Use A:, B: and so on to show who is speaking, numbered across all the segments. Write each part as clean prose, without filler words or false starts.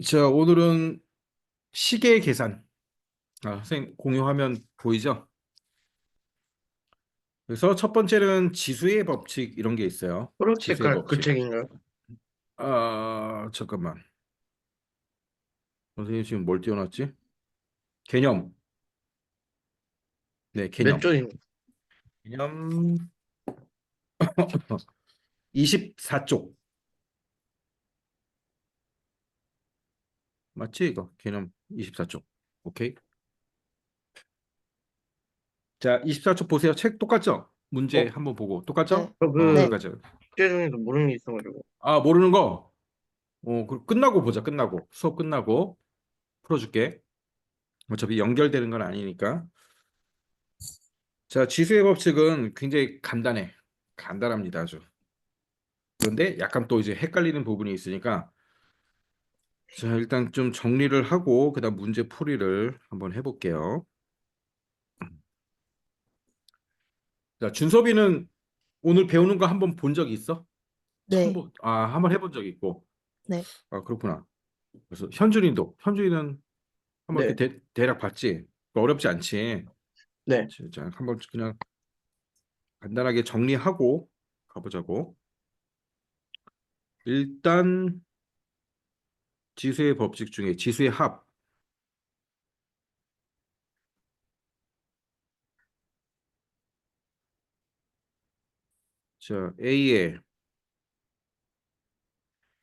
A: 자, 오늘은 시계 계산. 선생님 공유 화면 보이죠? 그래서 첫 번째는 지수의 법칙 이런 게 있어요. 지수의
B: 초록색깔 그
A: 법칙.
B: 책인가요?
A: 잠깐만. 선생님 지금 뭘 띄워놨지? 개념. 네,
B: 몇
A: 개념.
B: 쪽인?
A: 개념 24쪽. 맞지 이거? 개념 24쪽. 오케이. 자, 24쪽 보세요. 책 똑같죠? 문제
B: 어,
A: 한번 보고
C: 네,
A: 똑같죠?
C: 네,
A: 똑같죠.
B: 숙제 중에서 모르는 게 있어가지고.
A: 모르는 거. 끝나고 보자. 끝나고. 수업 끝나고 풀어줄게. 어차피 연결되는 건 아니니까. 자, 지수의 법칙은 굉장히 간단해. 간단합니다, 아주. 그런데 약간 또 이제 헷갈리는 부분이 있으니까, 자, 일단 좀 정리를 하고, 그다음 문제 풀이를 한번 해볼게요. 자, 준섭이는 오늘 배우는 거 한번 본 적 있어?
C: 네,
A: 한번 해본 적 있고.
C: 네,
A: 그렇구나. 그래서 현준이는 한번 이렇게
B: 네,
A: 대략 봤지? 어렵지 않지?
B: 네.
A: 자, 한번 그냥 간단하게 정리하고 가보자고. 일단 지수의 법칙 중에 지수의 합. 자, A의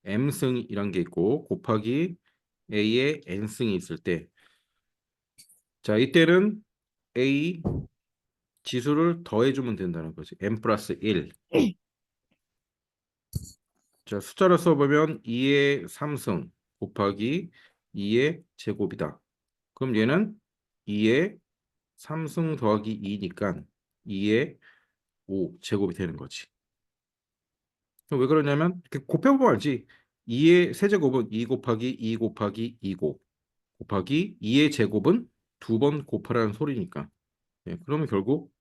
A: m승이란 게 있고 곱하기 A의 n승이 있을 때, 자, 이때는 A 지수를 더해주면 된다는 거지. n 플러스 1. 자, 숫자로 써보면 2의 3승 곱하기 2의 제곱이다. 그럼 얘는 2의 3승 더하기 2니까 2의 5 제곱이 되는 거지. 그럼 왜 그러냐면 이렇게 곱해보면 알지. 2의 세제곱은 2 곱하기 2 곱하기 2곱 곱하기 2의 제곱은 두 번 곱하라는 소리니까. 그러면 결국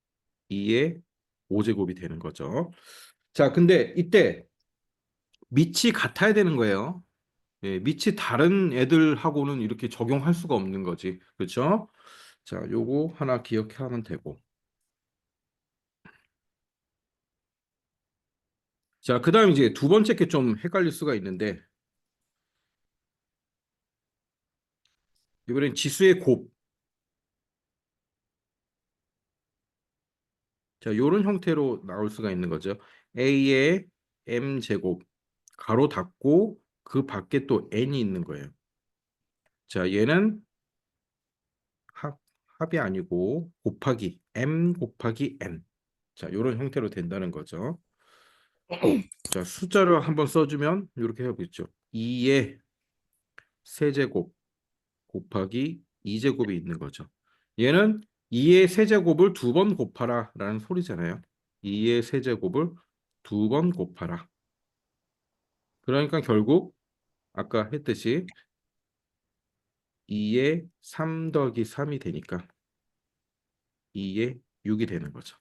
A: 2의 5제곱이 되는 거죠. 자, 근데 이때 밑이 같아야 되는 거예요. 밑이 다른 애들하고는 이렇게 적용할 수가 없는 거지. 그렇죠? 자, 요거 하나 기억하면 되고. 자, 그다음 이제 두 번째 게 좀 헷갈릴 수가 있는데, 이번엔 지수의 곱. 자, 요런 형태로 나올 수가 있는 거죠. A의 m 제곱 가로 닫고 그 밖에 또 n이 있는 거예요. 자, 얘는 합이 아니고 곱하기 m 곱하기 n. 자, 요런 형태로 된다는 거죠. 자, 숫자를 한번 써주면 이렇게 해보겠죠. 2의 세제곱 곱하기 2제곱이 있는 거죠. 얘는 2의 세제곱을 두 번 곱하라 라는 소리잖아요. 2의 세제곱을 두 번 곱하라. 그러니까 결국 아까 했듯이 2의 3 더하기 3이 되니까 2의 6이 되는 거죠.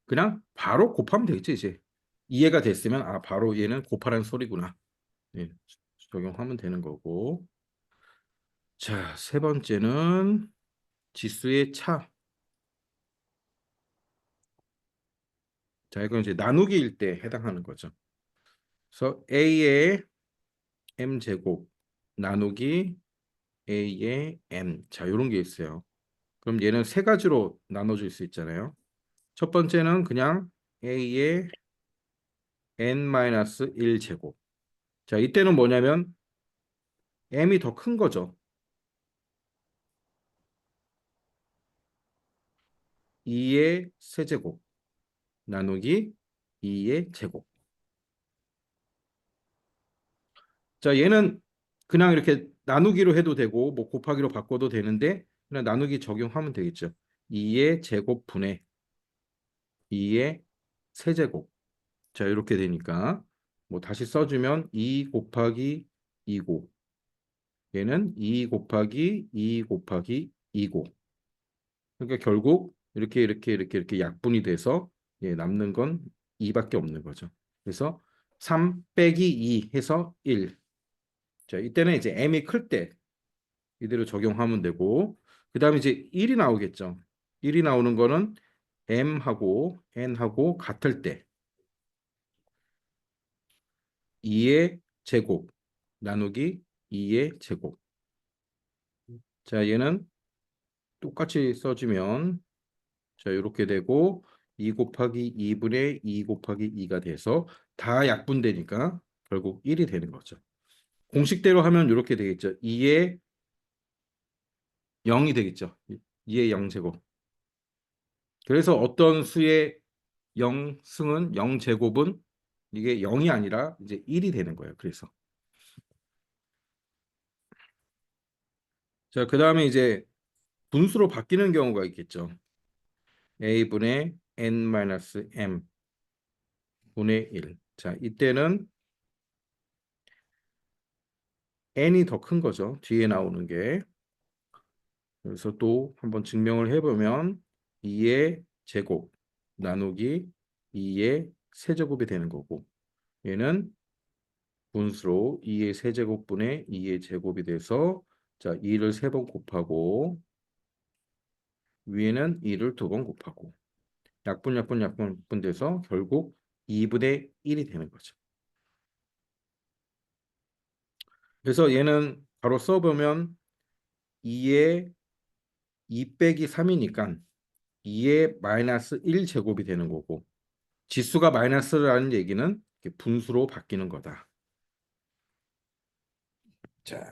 A: 그냥 바로 곱하면 되겠지 이제. 이해가 됐으면 바로 얘는 곱하라는 소리구나. 예, 적용하면 되는 거고. 자, 세 번째는 지수의 차. 자, 이건 이제 나누기일 때 해당하는 거죠. 그래서 A의 m 제곱 나누기 A의 n. 자, 이런 게 있어요. 그럼 얘는 세 가지로 나눠질 수 있잖아요. 첫 번째는 그냥 A의 n-1 제곱. 자, 이때는 뭐냐면 m이 더 큰 거죠. 2의 세제곱 나누기 2의 제곱. 자, 얘는 그냥 이렇게 나누기로 해도 되고 뭐 곱하기로 바꿔도 되는데 그냥 나누기 적용하면 되겠죠. 2의 제곱분의 2의 세제곱. 자, 이렇게 되니까 뭐 다시 써주면 2 곱하기 2고 얘는 2 곱하기 2 곱하기 2고, 그러니까 결국 이렇게 약분이 돼서 남는 건 2밖에 없는 거죠. 그래서 3 빼기 2 해서 1. 자, 이때는 이제 m이 클 때 이대로 적용하면 되고 그 다음에 이제 1이 나오겠죠. 1이 나오는 거는 m하고 n하고 같을 때 2의 제곱 나누기 2의 제곱. 자, 얘는 똑같이 써주면 자, 이렇게 되고 2 곱하기 2분의 2 곱하기 2가 돼서 다 약분되니까 결국 1이 되는 거죠. 공식대로 하면 이렇게 되겠죠. 2의 0이 되겠죠. 2의 0제곱. 그래서 어떤 수의 0승은 0제곱은 이게 0이 아니라 이제 1이 되는 거예요. 그래서 자, 그다음에 이제 분수로 바뀌는 경우가 있겠죠. a분의 n-m 분의 1. 자, 이때는 n이 더 큰 거죠. 뒤에 나오는 게. 그래서 또 한번 증명을 해보면 2의 제곱 나누기 2의 세제곱이 되는 거고 얘는 분수로 2의 세제곱분의 2의 제곱이 돼서 자 2를 3번 곱하고 위에는 2를 2번 곱하고 약분 돼서 결국 2분의 1이 되는 거죠. 그래서 얘는 바로 써보면 2의 2 빼기 3이니까 2의 마이너스 1 제곱이 되는 거고 지수가 마이너스라는 얘기는 이렇게 분수로 바뀌는 거다. 자,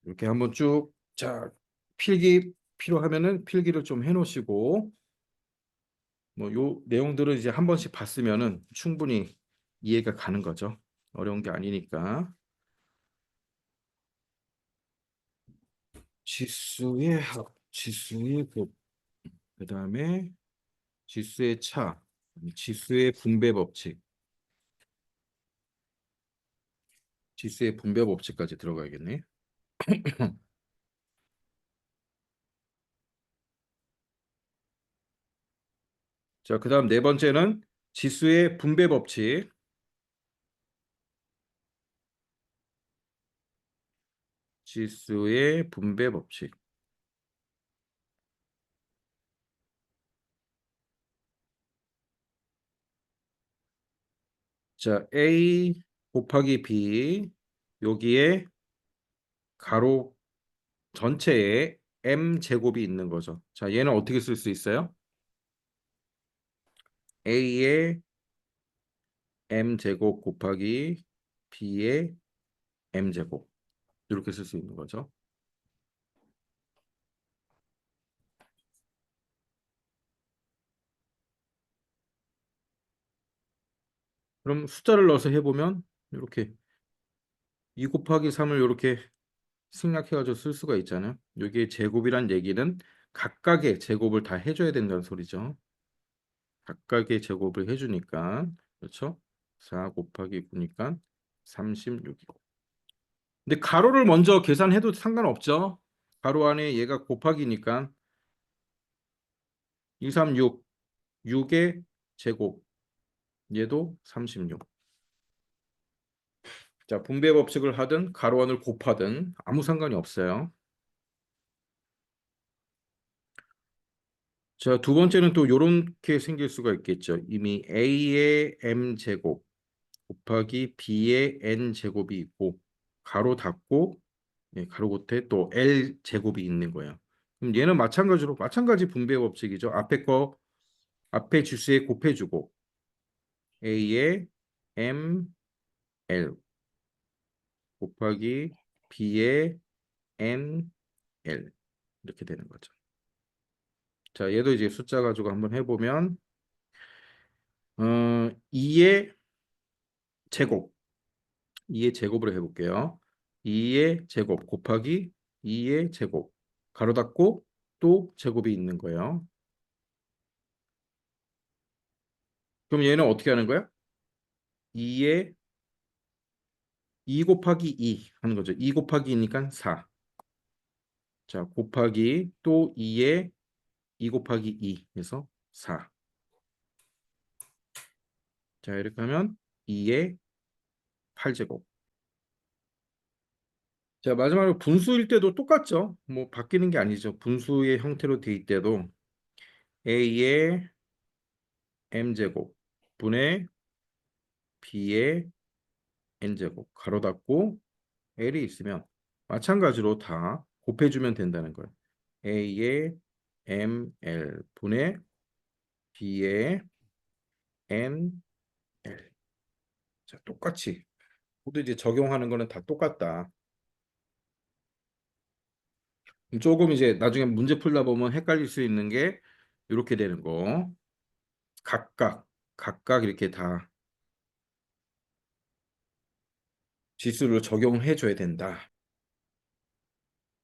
A: 이렇게 한번 쭉, 자, 필기 필요하면은 필기를 좀 해놓으시고, 뭐, 요 내용들을 이제 한 번씩 봤으면은 충분히 이해가 가는 거죠. 어려운 게 아니니까. 지수의 합, 지수의 곱, 그 다음에 지수의 차, 지수의 분배 법칙, 지수의 분배 법칙까지 들어가야겠네. 자, 그 다음 네 번째는 지수의 분배 법칙. 지수의 분배 법칙. 자, A 곱하기 B 여기에 가로 전체에 M 제곱이 있는 거죠. 자, 얘는 어떻게 쓸 수 있어요? A의 M 제곱 곱하기 B의 M 제곱 이렇게 쓸 수 있는 거죠. 그럼 숫자를 넣어서 해보면 이렇게 2 곱하기 3을 이렇게 생략해가지고 쓸 수가 있잖아요. 여기에 제곱이란 얘기는 각각의 제곱을 다 해줘야 된다는 소리죠. 각각의 제곱을 해주니까 그렇죠? 4 곱하기 9니까 36이고. 근데 가로를 먼저 계산해도 상관없죠. 가로 안에 얘가 곱하기니까 2, 3, 6, 6의 제곱 얘도 36. 자, 분배 법칙을 하든 가로 안을 곱하든 아무 상관이 없어요. 자, 두 번째는 또 이렇게 생길 수가 있겠죠. 이미 A의 M 제곱 곱하기 B의 N 제곱이 있고 가로 닫고 예, 가로 겉에 또 L 제곱이 있는 거예요. 그럼 얘는 마찬가지로 마찬가지 분배 법칙이죠. 앞에 거 앞에 주수에 곱해주고 A의 M L 곱하기 B의 N L 이렇게 되는 거죠. 자, 얘도 이제 숫자 가지고 한번 해보면 2의 제곱 2의 제곱으로 해볼게요. 2의 제곱 곱하기 2의 제곱 가로 닫고 또 제곱이 있는 거예요. 그럼 얘는 어떻게 하는 거야? 2의 2 곱하기 2 하는 거죠. 2 곱하기 2니까 4. 자, 곱하기 또 2의 2 곱하기 2 해서 4. 자, 이렇게 하면 2의 8제곱. 자, 마지막으로 분수일 때도 똑같죠. 뭐 바뀌는 게 아니죠. 분수의 형태로 돼 있대도 a의 m제곱 분의 b의 n제곱 가로 닫고 l이 있으면 마찬가지로 다 곱해주면 된다는 거예요. a의 ml 분의 b의 nl. 자, 똑같이 모두 이제 적용하는 거는 다 똑같다. 조금 이제 나중에 문제 풀다 보면 헷갈릴 수 있는 게 이렇게 되는 거. 각각 이렇게 다 지수를 적용해 줘야 된다.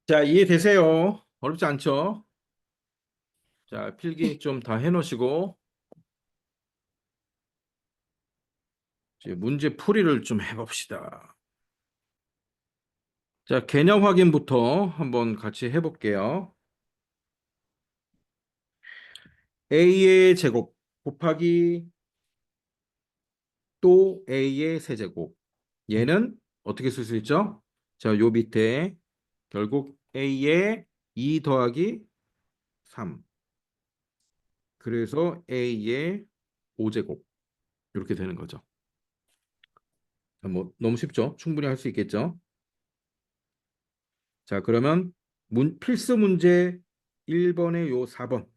A: 자, 이해되세요? 어렵지 않죠? 자, 필기 좀 다 해놓으시고 이제 문제 풀이를 좀 해봅시다. 자, 개념 확인부터 한번 같이 해볼게요. a의 제곱 곱하기 또 a의 세제곱. 얘는 어떻게 쓸 수 있죠? 자, 요 밑에 결국 a의 2 더하기 3. 그래서 a의 5제곱. 이렇게 되는 거죠. 뭐 너무 쉽죠? 충분히 할 수 있겠죠? 자, 그러면 필수 문제 1번에 요 4번.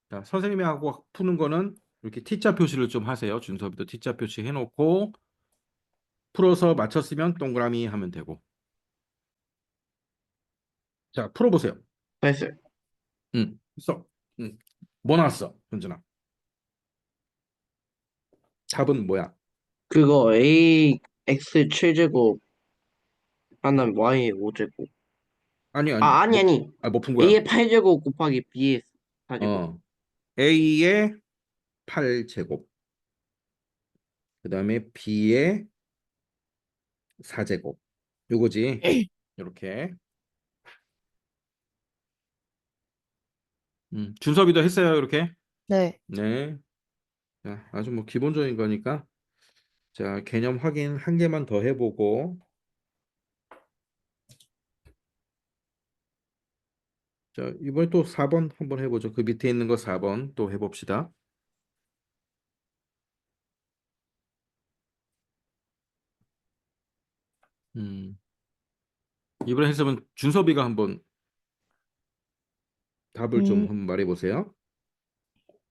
A: 자, 선생님이 하고 푸는 거는 이렇게 T자 표시를 좀 하세요. 준섭이도 T자 표시 해놓고 풀어서 맞췄으면 동그라미 하면 되고. 자, 풀어보세요.
B: 나이스.
A: 응, 있어. 응. 뭐 나왔어, 현준아? 답은 뭐야?
B: 그거 ax 7제곱 하나면 y 5제곱.
A: 아니, 아니,
B: 아, 아니, 아니.
A: 뭐 푼 거야?
B: a의 8제곱 곱하기 b의 4제곱.
A: 어, A의 8제곱, 그 다음에 B의 4제곱. 요거지. 이렇게. 준섭이도 했어요, 이렇게.
C: 네.
A: 네. 자, 아주 뭐 기본적인 거니까. 자, 개념 확인 한 개만 더 해보고. 자, 이번에 또 4번 한번 해보죠. 그 밑에 있는 거 4번 또 해봅시다. 음, 이번에 해석은 준섭이가 한번 답을 좀
C: 음,
A: 한번 말해보세요.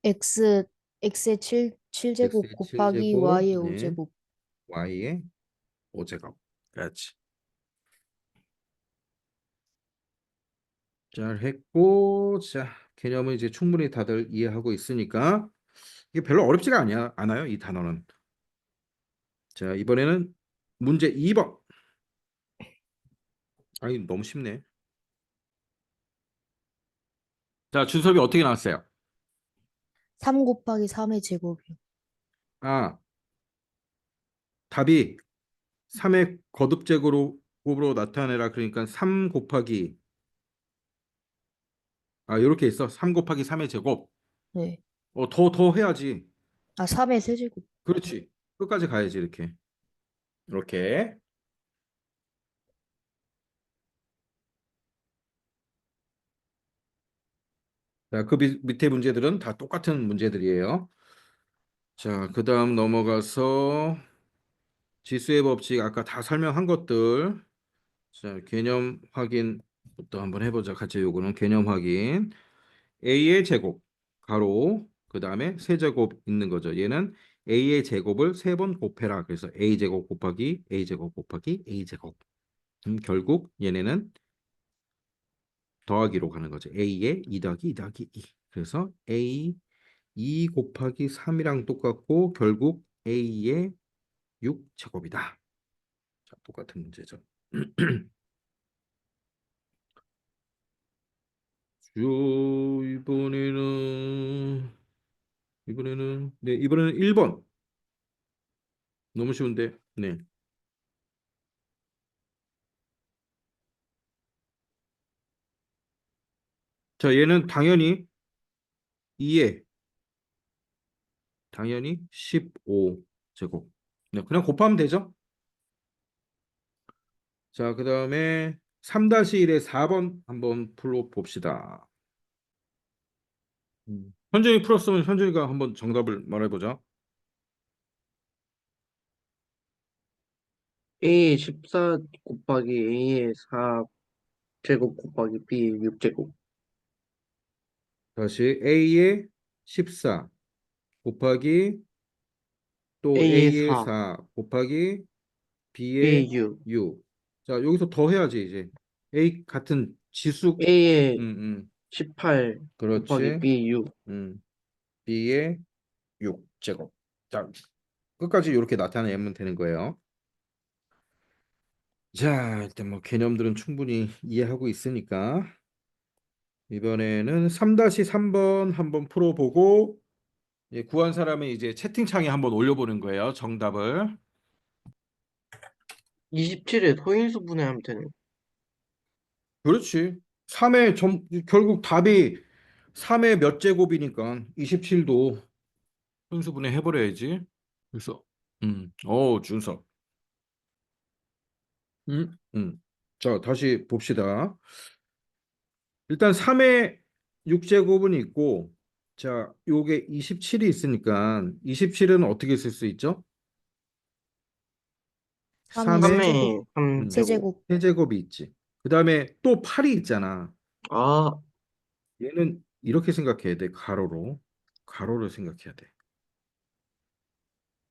C: x x의 7제곱
A: x의
C: 곱하기
A: 7제곱,
C: y의
A: 네,
C: 5제곱.
A: y의 5제곱. 그렇지. 잘 했고, 자, 개념은 이제 충분히 다들 이해하고 있으니까 이게 별로 어렵지가 않아요, 이 단어는. 자, 이번에는 문제 2번. 아니, 너무 쉽네. 자, 준섭이 어떻게 나왔어요?
C: 3 곱하기 3의 제곱이요.
A: 아, 답이 3의 거듭제곱으로 나타내라. 그러니까 3 곱하기, 이렇게 있어. 3 곱하기 3의 제곱.
C: 네.
A: 더 해야지.
C: 아, 3의 세제곱.
A: 그렇지. 끝까지 가야지, 이렇게. 이렇게. 자, 그 밑에 문제들은 다 똑같은 문제들이에요. 자, 그 다음 넘어가서 지수의 법칙, 아까 다 설명한 것들. 자, 개념 확인부터 한번 해보자. 같이 요거는 개념 확인. a의 제곱, 가로, 그 다음에 세제곱 있는 거죠. 얘는 a의 제곱을 세 번 곱해라. 그래서 a제곱 곱하기 a제곱 곱하기 a제곱. 결국 얘네는 더하기로 가는 거죠. a의 2 더하기 2 더하기 2. 그래서 a 2 곱하기 3이랑 똑같고 결국 a의 6제곱이다. 자, 똑같은 문제죠. 요 이번에는 1번. 너무 쉬운데. 네. 자, 얘는 당연히 15제곱. 네, 그냥 곱하면 되죠. 자, 그 다음에 3-1의 4번 한번 풀어봅시다. 현준이 풀었으면 현준이가 한번 정답을 말해보자.
B: A의 14 곱하기 A의 4 제곱 곱하기 B의 6제곱.
A: 다시 A의 14 곱하기 또
B: A의
A: A의
B: 4
A: 4 곱하기 B의
B: B의 6
A: 6. 자, 여기서 더 해야지, 이제. A 같은 지수,
B: A의
A: 음, 음,
B: 18 곱하기
A: 그렇지.
B: B의 6.
A: B의 6제곱. 자, 끝까지 이렇게 나타내면 되는 거예요. 자, 일단 뭐 개념들은 충분히 이해하고 있으니까 이번에는 3-3번 한번 풀어보고 구한 사람은 이제 채팅창에 한번 올려보는 거예요. 정답을.
B: 27에 소인수 분해하면 되네.
A: 그렇지. 3의 결국 답이 3의 몇 제곱이니까 27도 순수분해 해버려야지. 그래서 준석. 자, 다시 봅시다. 일단 3의 6제곱은 있고, 자, 요게 27이 있으니까 27은 어떻게 쓸 수 있죠?
C: 3의
A: 3의
B: 3의 3제곱.
C: 세제곱.
A: 세제곱이 있지. 그 다음에 또 8이 있잖아.
B: 아,
A: 얘는 이렇게 생각해야 돼. 가로로. 가로를 생각해야 돼.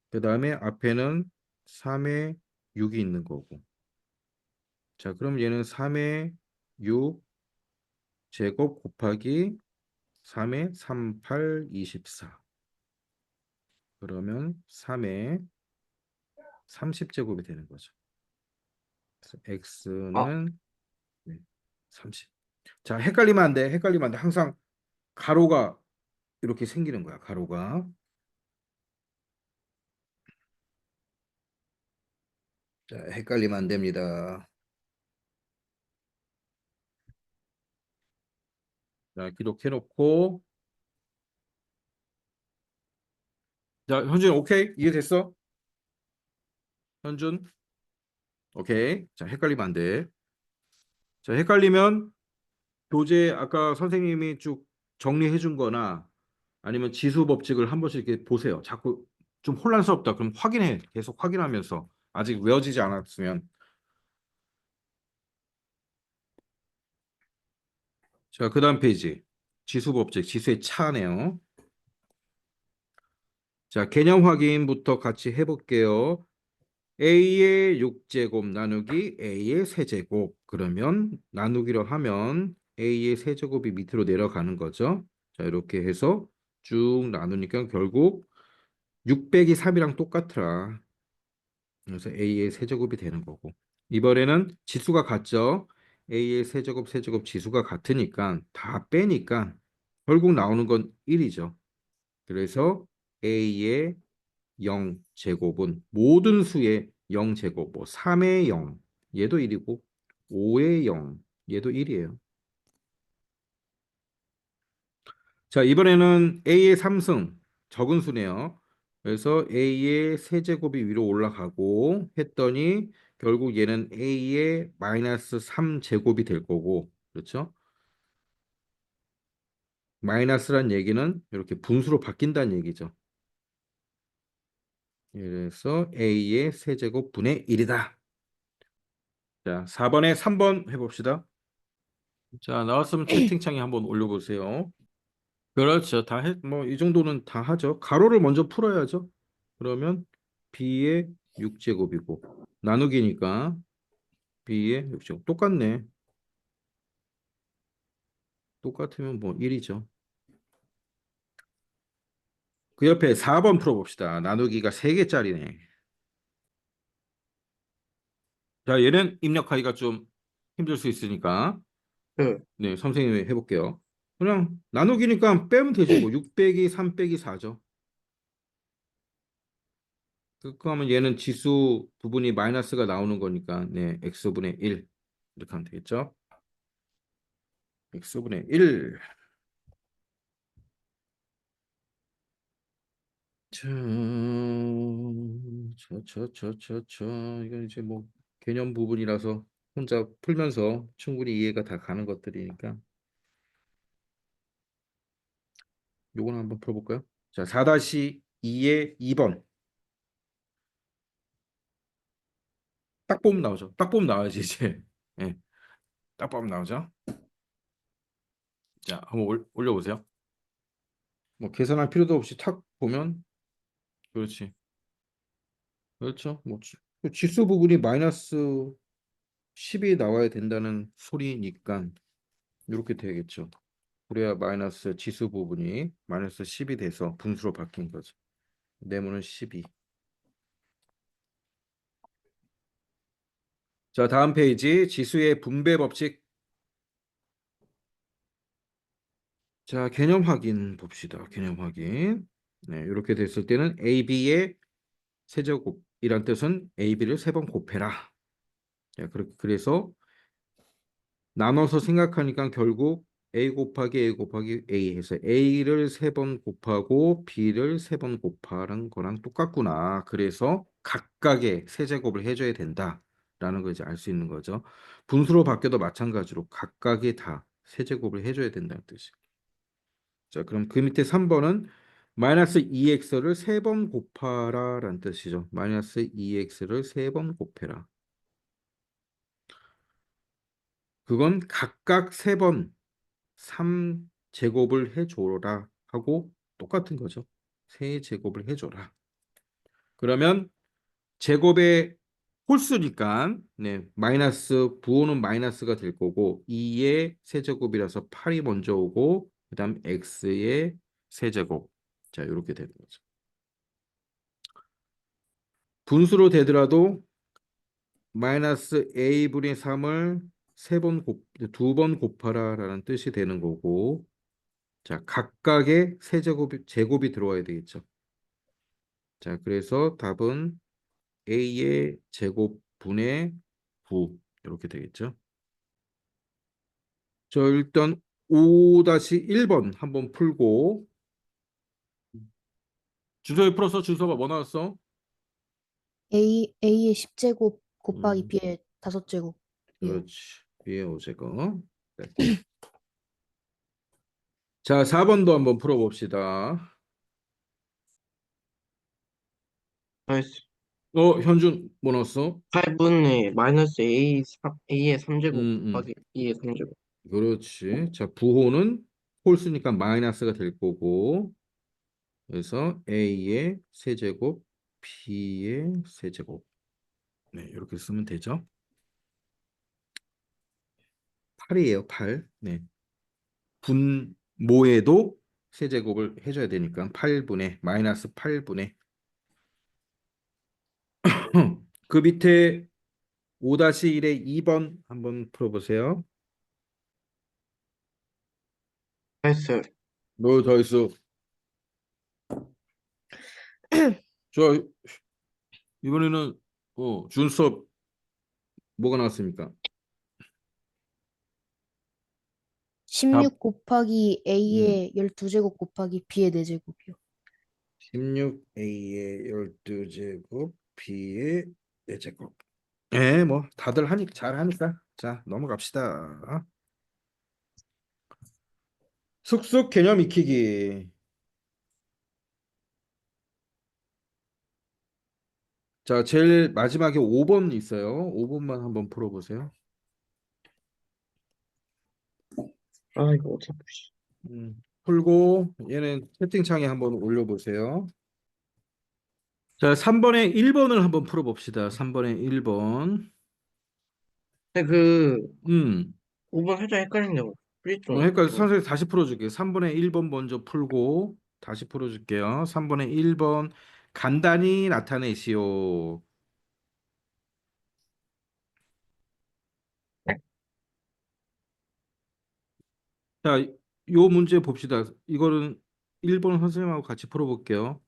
A: 그 다음에 앞에는 3의 6이 있는 거고. 자, 그럼 얘는 3의 6 제곱 곱하기 3의 3, 8, 24. 그러면 3의 30제곱이 되는 거죠. 그래서
B: 아,
A: x는 30. 자, 헷갈리면 안 돼. 헷갈리면 안 돼. 항상 가로가 이렇게 생기는 거야. 가로가. 자, 헷갈리면 안 됩니다. 자, 기록해 놓고. 자, 현준 오케이? 이해됐어? 현준? 오케이. 자, 헷갈리면 안 돼. 자, 헷갈리면 교재 아까 선생님이 쭉 정리해 준 거나 아니면 지수 법칙을 한 번씩 이렇게 보세요. 자꾸 좀 혼란스럽다. 그럼 확인해. 계속 확인하면서 아직 외워지지 않았으면. 자, 그다음 페이지. 지수 법칙, 지수의 차네요. 자, 개념 확인부터 같이 해볼게요. A의 6제곱 나누기 A의 세제곱. 그러면 나누기로 하면 A의 세제곱이 밑으로 내려가는 거죠. 자, 이렇게 해서 쭉 나누니까 결국 6 빼기 3이랑 똑같더라. 그래서 A의 세제곱이 되는 거고. 이번에는 지수가 같죠. A의 세제곱, 세제곱 지수가 같으니까 다 빼니까 결국 나오는 건 1이죠. 그래서 A의 0제곱은 모든 수의 0제곱, 뭐 3의 0, 얘도 1이고 5의 0, 얘도 1이에요. 자, 이번에는 A의 3승, 적은 수네요. 그래서 A의 세제곱이 위로 올라가고 했더니 결국 얘는 A의 마이너스 3제곱이 될 거고, 그렇죠? 마이너스란 얘기는 이렇게 분수로 바뀐다는 얘기죠. 그래서 A의 세제곱 분의 1이다. 자, 4번에 3번 해봅시다. 자, 나왔으면 채팅창에 한번 올려보세요. 그렇죠. 뭐, 이 정도는 다 하죠. 가로를 먼저 풀어야죠. 그러면 B의 6제곱이고, 나누기니까 B의 6제곱. 똑같네. 똑같으면 뭐 1이죠. 그 옆에 4번 풀어봅시다. 나누기가 3개짜리네. 자, 얘는 입력하기가 좀 힘들 수 있으니까,
B: 네.
A: 네, 선생님이 해볼게요. 그냥 나누기니까 빼면 되지. 뭐, 6 빼기 3 빼기 4죠. 그러면 얘는 지수 부분이 마이너스가 나오는 거니까 네, x분의 1 이렇게 하면 되겠죠? x분의 1. 자, 이건 이제 뭐 개념 부분이라서 혼자 풀면서 충분히 이해가 다 가는 것들이니까 요거는 한번 풀어볼까요? 자, 4-2의 2번. 딱 보면 나오죠. 딱 보면 나와야지 이제. 예, 딱 보면 나오죠. 자, 한번 올려보세요. 뭐 계산할 필요도 없이 탁 보면 그렇지. 그렇죠. 뭐 그 지수 부분이 마이너스 10이 나와야 된다는 소리니까 이렇게 되겠죠. 그래야 마이너스 지수 부분이 마이너스 10이 돼서 분수로 바뀐 거죠. 네모는 12. 자, 다음 페이지 지수의 분배 법칙. 자, 개념 확인 봅시다. 개념 확인. 네, 이렇게 됐을 때는 AB의 세제곱이란 뜻은 AB를 세 번 곱해라. 자, 그래서 나눠서 생각하니까 결국 A 곱하기 A 곱하기 A 해서 A를 세 번 곱하고 B를 세 번 곱하는 거랑 똑같구나. 그래서 각각의 세제곱을 해줘야 된다라는 걸 이제 알 수 있는 거죠. 분수로 바뀌어도 마찬가지로 각각이 다 세제곱을 해줘야 된다는 뜻이에요. 자, 그럼 그 밑에 3번은 마이너스 2x를 세 번 곱하라 라는 뜻이죠. 마이너스 2x를 세 번 곱해라. 그건 각각 세 번 3제곱을 해줘라 하고 똑같은 거죠. 세제곱을 해줘라. 그러면 제곱의 홀수니까 네, 마이너스 부호는 마이너스가 될 거고 2의 세제곱이라서 8이 먼저 오고 그다음 x의 세제곱. 자, 이렇게 되는 거죠. 분수로 되더라도 마이너스 a분의 3을 두 번 곱하라라는 뜻이 되는 거고, 자, 각각의 제곱이 들어와야 되겠죠. 자, 그래서 답은 a의 제곱분의 9 이렇게 되겠죠. 저 일단 5-1번 한번 풀고 준서에 풀어서 준서가 뭐 나왔어?
C: A의 10제곱 곱하기
A: 음,
C: B의 5제곱이요.
A: 그렇지. b의 5제곱. 네. 자, 4번도 한번 풀어봅시다.
B: 나이스.
A: 현준 뭐 넣었어?
B: 8분의 마이너스 A의 3제곱
A: 음,
B: 곱하기 B의 3제곱.
A: 그렇지. 자, 부호는 홀수니까 마이너스가 될 거고, 그래서 A의 세제곱, B의 세제곱. 네, 이렇게 쓰면 되죠. 8이에요, 8. 네. 분모에도 세제곱을 해줘야 되니까 8분의, 마이너스 8분의. 그 밑에 5-1의 2번 한번 풀어보세요.
B: 나이스.
A: 더 있어. 저 이번에는 준수업 뭐가 나왔습니까?
C: 16
A: 답
C: 곱하기
A: 음,
C: A의 12제곱 곱하기 B의 4제곱이요.
A: 16A의 12제곱 B의 4제곱. 예, 뭐 다들 하니까 잘 하니까. 자, 넘어갑시다. 숙숙 개념 익히기. 자, 제일 마지막에 5번 있어요. 5번만 한번 풀어보세요.
B: 아, 이거 어떻게 보시.
A: 풀고 얘는 채팅창에 한번 올려보세요. 자, 3번에 1번을 한번 풀어봅시다. 3번에 1번.
B: 근데 그
A: 음,
B: 5번 살짝 헷갈린데 풀이 좀
A: 그러니까
B: 좀.
A: 선생님 다시 풀어줄게요. 3번에 1번 먼저 풀고 다시 풀어줄게요. 3번에 1번 간단히 나타내시오. 자, 요 문제 봅시다. 이거는 1번 선생님하고 같이 풀어볼게요.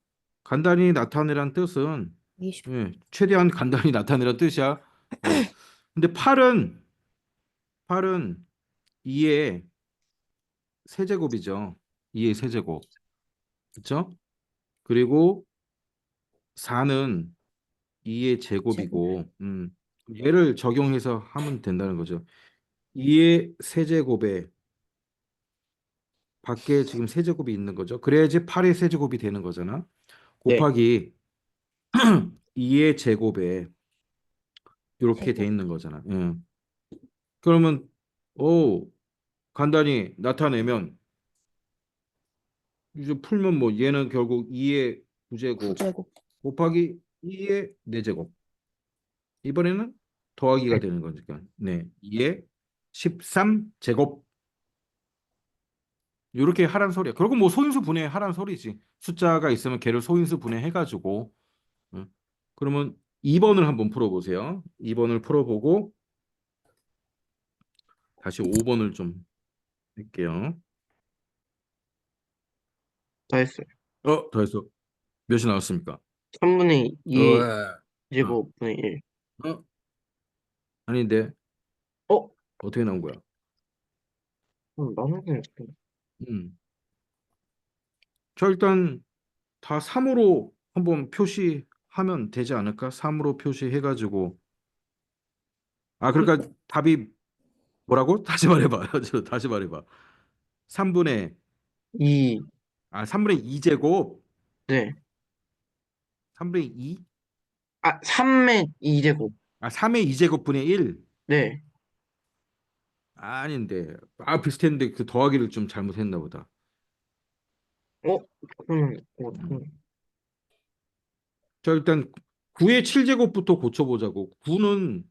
A: 간단히 나타내란 뜻은
C: 20.
A: 최대한 간단히 나타내란 뜻이야. 근데 8은 2의 세제곱이죠. 2의 세제곱. 그렇죠? 그리고 4는 2의
C: 제곱.
A: 제곱이고, 얘를 적용해서 하면 된다는 거죠. 2의 세제곱에 밖에 지금 세제곱이 있는 거죠. 그래야지 8의 세제곱이 되는 거잖아.
B: 네.
A: 곱하기 2의 제곱에 이렇게 돼
C: 제곱.
A: 있는 거잖아. 그러면 오 간단히 나타내면 이제 풀면 뭐 얘는 결국 2의 9제곱
C: 부제곱.
A: 곱하기 2의 4제곱. 이번에는 더하기가 되는 거니까. 네. 2의 13제곱. 이렇게 하란 소리야. 결국 뭐 소인수 분해하란 소리지. 숫자가 있으면 걔를 소인수 분해해가지고. 응. 그러면 2번을 한번 풀어보세요. 2번을 풀어보고 다시 5번을 좀 할게요.
B: 다 했어요.
A: 더해서 몇이 나왔습니까?
B: 3분의
A: 어,
B: 2
A: 어,
B: 제곱 분의 1.
A: 어? 아닌데
B: 어?
A: 어떻게 나온 거야?
B: 나누기 어떻게?
A: 음. 자, 일단 다 3으로 한번 표시하면 되지 않을까? 3으로 표시해가지고 그러니까 답이 뭐라고? 다시 말해봐. 다시 말해봐. 3분의
B: 2.
A: 3분의 2제곱
B: 네.
A: 3분의 2?
B: 3의 2제곱.
A: 3의 2제곱분의 1?
B: 네.
A: 아닌데. 비슷했는데 그 더하기를 좀 잘못했나 보다.
B: 어? 그러면,
A: 음. 자, 일단 9의 7제곱부터 고쳐보자고. 9는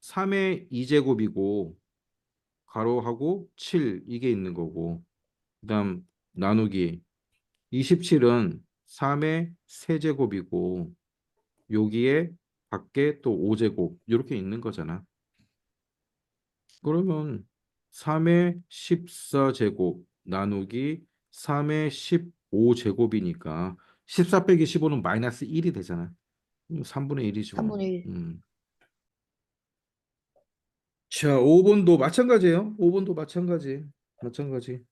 A: 3의 2제곱이고 가로하고 7 이게 있는 거고. 그다음 나누기 27은 3의 세제곱이고 여기에 밖에 또 5제곱 이렇게 있는 거잖아. 그러면 3의 14제곱 나누기 3의 15제곱이니까 14 빼기 15는 마이너스 1이 되잖아. 3분의 1이지 뭐.
C: 3분의 1.
A: 자, 5번도 마찬가지예요. 5번도 마찬가지. 마찬가지.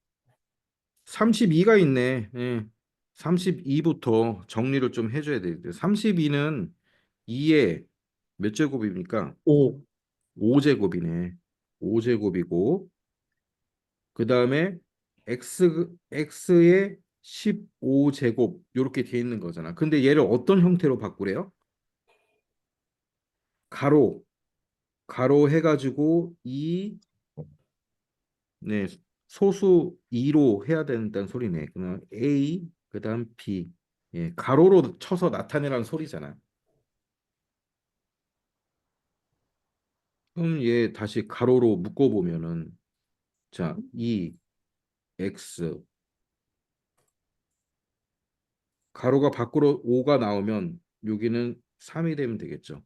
A: 32가 있네. 예. 32부터 정리를 좀 해줘야 되는데 32는 2의 몇 제곱입니까?
B: 5.
A: 5제곱이네. 5제곱이고 그 다음에 x의 15제곱 이렇게 돼 있는 거잖아. 근데 얘를 어떤 형태로 바꾸래요? 가로 가로 해가지고 네, 소수 2로 해야 된다는 소리네. 그럼 A 그다음 B 가로로 쳐서 나타내라는 소리잖아. 그럼 얘 다시 가로로 묶어 보면은 자, 2 x 가로가 밖으로 5가 나오면 여기는 3이 되면 되겠죠.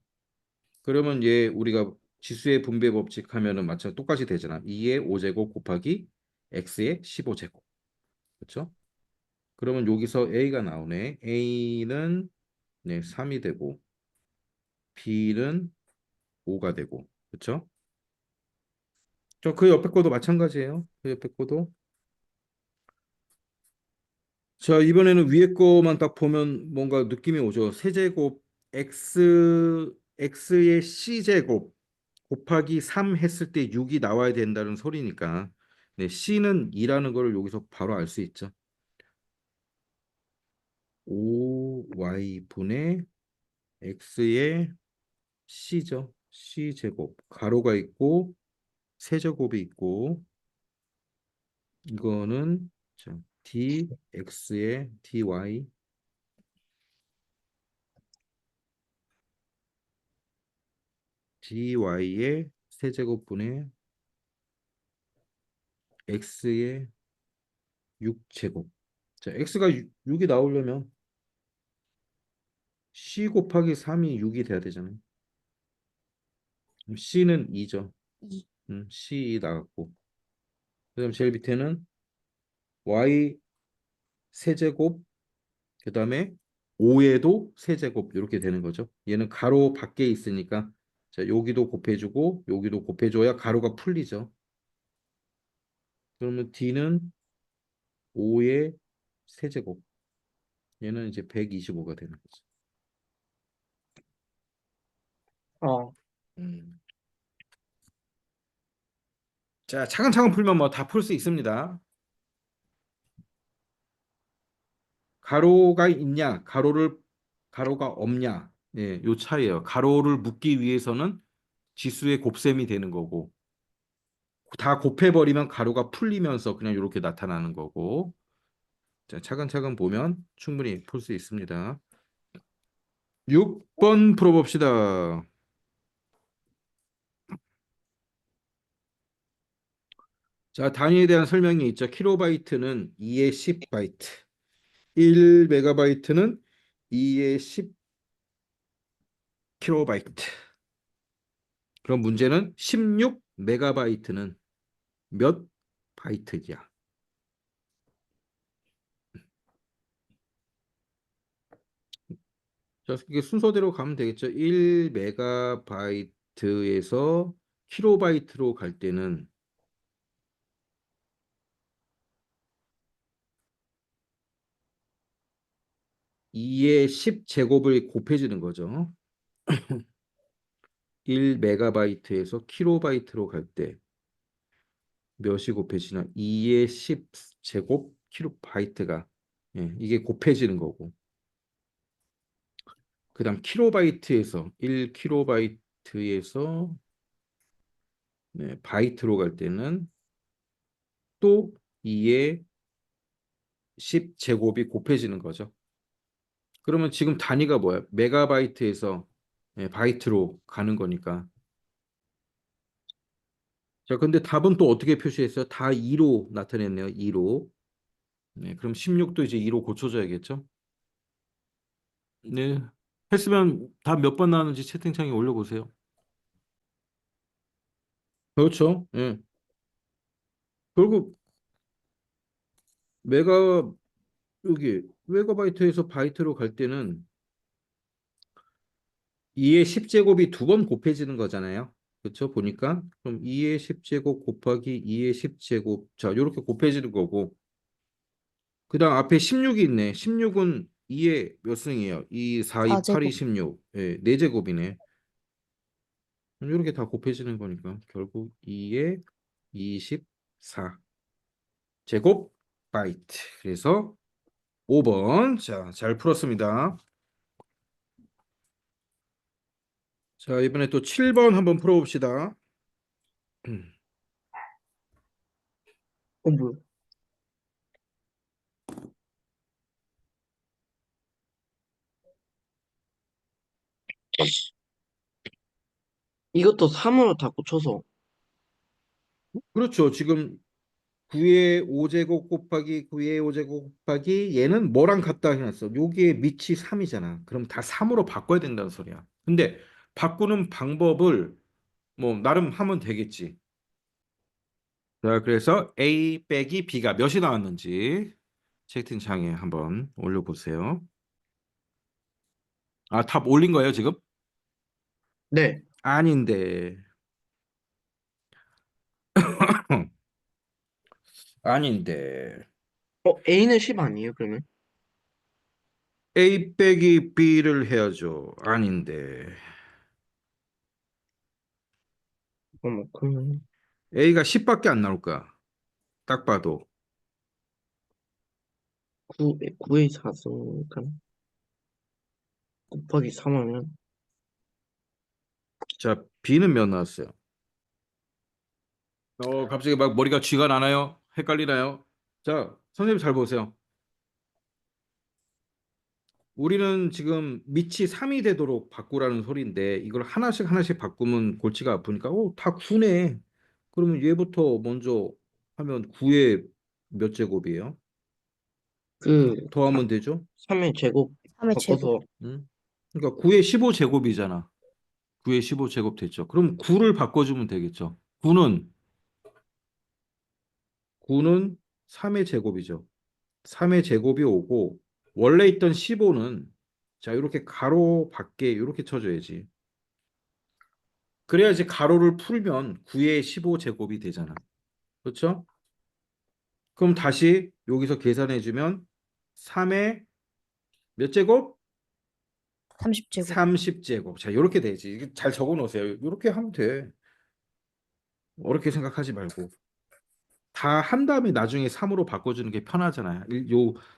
A: 그러면 얘 우리가 지수의 분배 법칙 하면은 마찬가지 똑같이 되잖아. 2의 5제곱 곱하기 x의 15제곱. 그렇죠? 그러면 여기서 a가 나오네. a는 3이 되고 b는 5가 되고. 그렇죠? 저 그 옆에 거도 마찬가지예요. 그 옆에 거도. 자, 이번에는 위에 거만 딱 보면 뭔가 느낌이 오죠. 세제곱 x의 c제곱 곱하기 3 했을 때 6이 나와야 된다는 소리니까 네, c는 2라는 걸 여기서 바로 알 수 있죠. 5y분의 x의 c죠. c제곱 가로가 있고 세제곱이 있고 이거는 자, dx의 dy의 세제곱분의 x의 6제곱. 자, x가 6이 나오려면 c 곱하기 3이 6이 돼야 되잖아요. 그럼 c는 2죠.
C: 2.
A: c 나갔고. 그다음 제일 밑에는 y 세제곱 그다음에 5에도 세제곱 이렇게 되는 거죠. 얘는 가로 밖에 있으니까 자, 여기도 곱해주고 여기도 곱해줘야 가로가 풀리죠. 그러면 d는 5의 세제곱. 얘는 이제 125가 되는 거죠.
B: 어.
A: 음. 자, 차근차근 풀면 뭐 다 풀 수 있습니다. 가로가 있냐, 가로가 없냐, 예, 요 차이예요. 가로를 묶기 위해서는 지수의 곱셈이 되는 거고, 다 곱해버리면 가로가 풀리면서 그냥 이렇게 나타나는 거고, 자, 차근차근 보면 충분히 풀 수 있습니다. 6번 풀어봅시다. 자, 단위에 대한 설명이 있죠. 킬로바이트는 2의 10바이트, 1메가바이트는 2의 10킬로바이트. 그럼 문제는 16메가바이트는 몇 바이트냐? 자, 이게 순서대로 가면 되겠죠. 1메가바이트에서 킬로바이트로 갈 때는 2의 10제곱을 곱해주는 거죠. 1메가바이트에서 킬로바이트로 갈 때 몇이 곱해지나? 2의 10제곱 킬로바이트가, 예, 이게 곱해지는 거고. 그다음 킬로바이트에서 1킬로바이트에서 네, 바이트로 갈 때는 또 2의 10제곱이 곱해지는 거죠. 그러면 지금 단위가 뭐야? 메가바이트에서 예, 바이트로 가는 거니까. 자, 근데 답은 또 어떻게 표시했어요? 다 2로 나타냈네요. 2로. 네, 그럼 16도 이제 2로 고쳐줘야겠죠? 네. 했으면 답 몇 번 나왔는지 채팅창에 올려보세요. 그렇죠. 예. 결국 메가 여기 메가바이트에서 바이트로 갈 때는 2의 10제곱이 두 번 곱해지는 거잖아요. 그렇죠? 보니까 그럼 2의 10제곱 곱하기 2의 10제곱 자 이렇게 곱해지는 거고 그다음 앞에 16이 있네. 16은 2의 몇 승이에요? 2, 4, 2, 8, 2,
C: 4제곱.
A: 16. 예, 4제곱이네. 이렇게 다 곱해지는 거니까 결국 2의 24 제곱 바이트. 그래서 5번. 자, 잘 풀었습니다. 자, 이번에 또 7번 한번 풀어봅시다.
B: 뭐야? 이것도 3으로 다 고쳐서.
A: 그렇죠. 지금 9의 5제곱 곱하기 9의 5제곱 곱하기 얘는 뭐랑 같다 해놨어. 여기에 밑이 3이잖아. 그럼 다 3으로 바꿔야 된다는 소리야. 근데 바꾸는 방법을 뭐 나름 하면 되겠지. 자, 그래서 A 빼기 B가 몇이 나왔는지 채팅창에 한번 올려보세요. 아, 답 올린 거예요, 지금?
B: 네.
A: 아닌데. 아닌데.
B: A는 10 아니에요, 그러면?
A: A 빼기 B를 해야죠. 아닌데.
B: 그러면
A: A가 10밖에 안 나올 거야. 딱 봐도.
B: 9의 4승니까 곱하기 3하면
A: 자, B는 몇 나왔어요? 갑자기 막 머리가 쥐가 나나요? 헷갈리나요? 자, 선생님 잘 보세요. 우리는 지금 밑이 3이 되도록 바꾸라는 소리인데 이걸 하나씩 하나씩 바꾸면 골치가 아프니까 다 9네. 그러면 얘부터 먼저 하면 9의 몇 제곱이에요?
B: 그
A: 더하면 되죠?
B: 3의 제곱
C: 3의 제곱.
B: 바꿔서
A: 응? 그러니까 9의 15제곱이잖아. 9의 15제곱 됐죠. 그럼 9를 바꿔주면 되겠죠. 9는 3의 제곱이죠. 3의 제곱이 오고 원래 있던 15는 자 이렇게 가로 밖에 이렇게 쳐줘야지. 그래야지 가로를 풀면 9의 15제곱이 되잖아. 그렇죠? 그럼 다시 여기서 계산해주면 3의 몇 제곱?
C: 30제곱.
A: 30제곱. 자, 이렇게 되지. 이게 잘 적어 놓으세요. 이렇게 하면 돼. 어렵게 생각하지 말고. 다 한 다음에 나중에 3으로 바꿔주는 게 편하잖아요.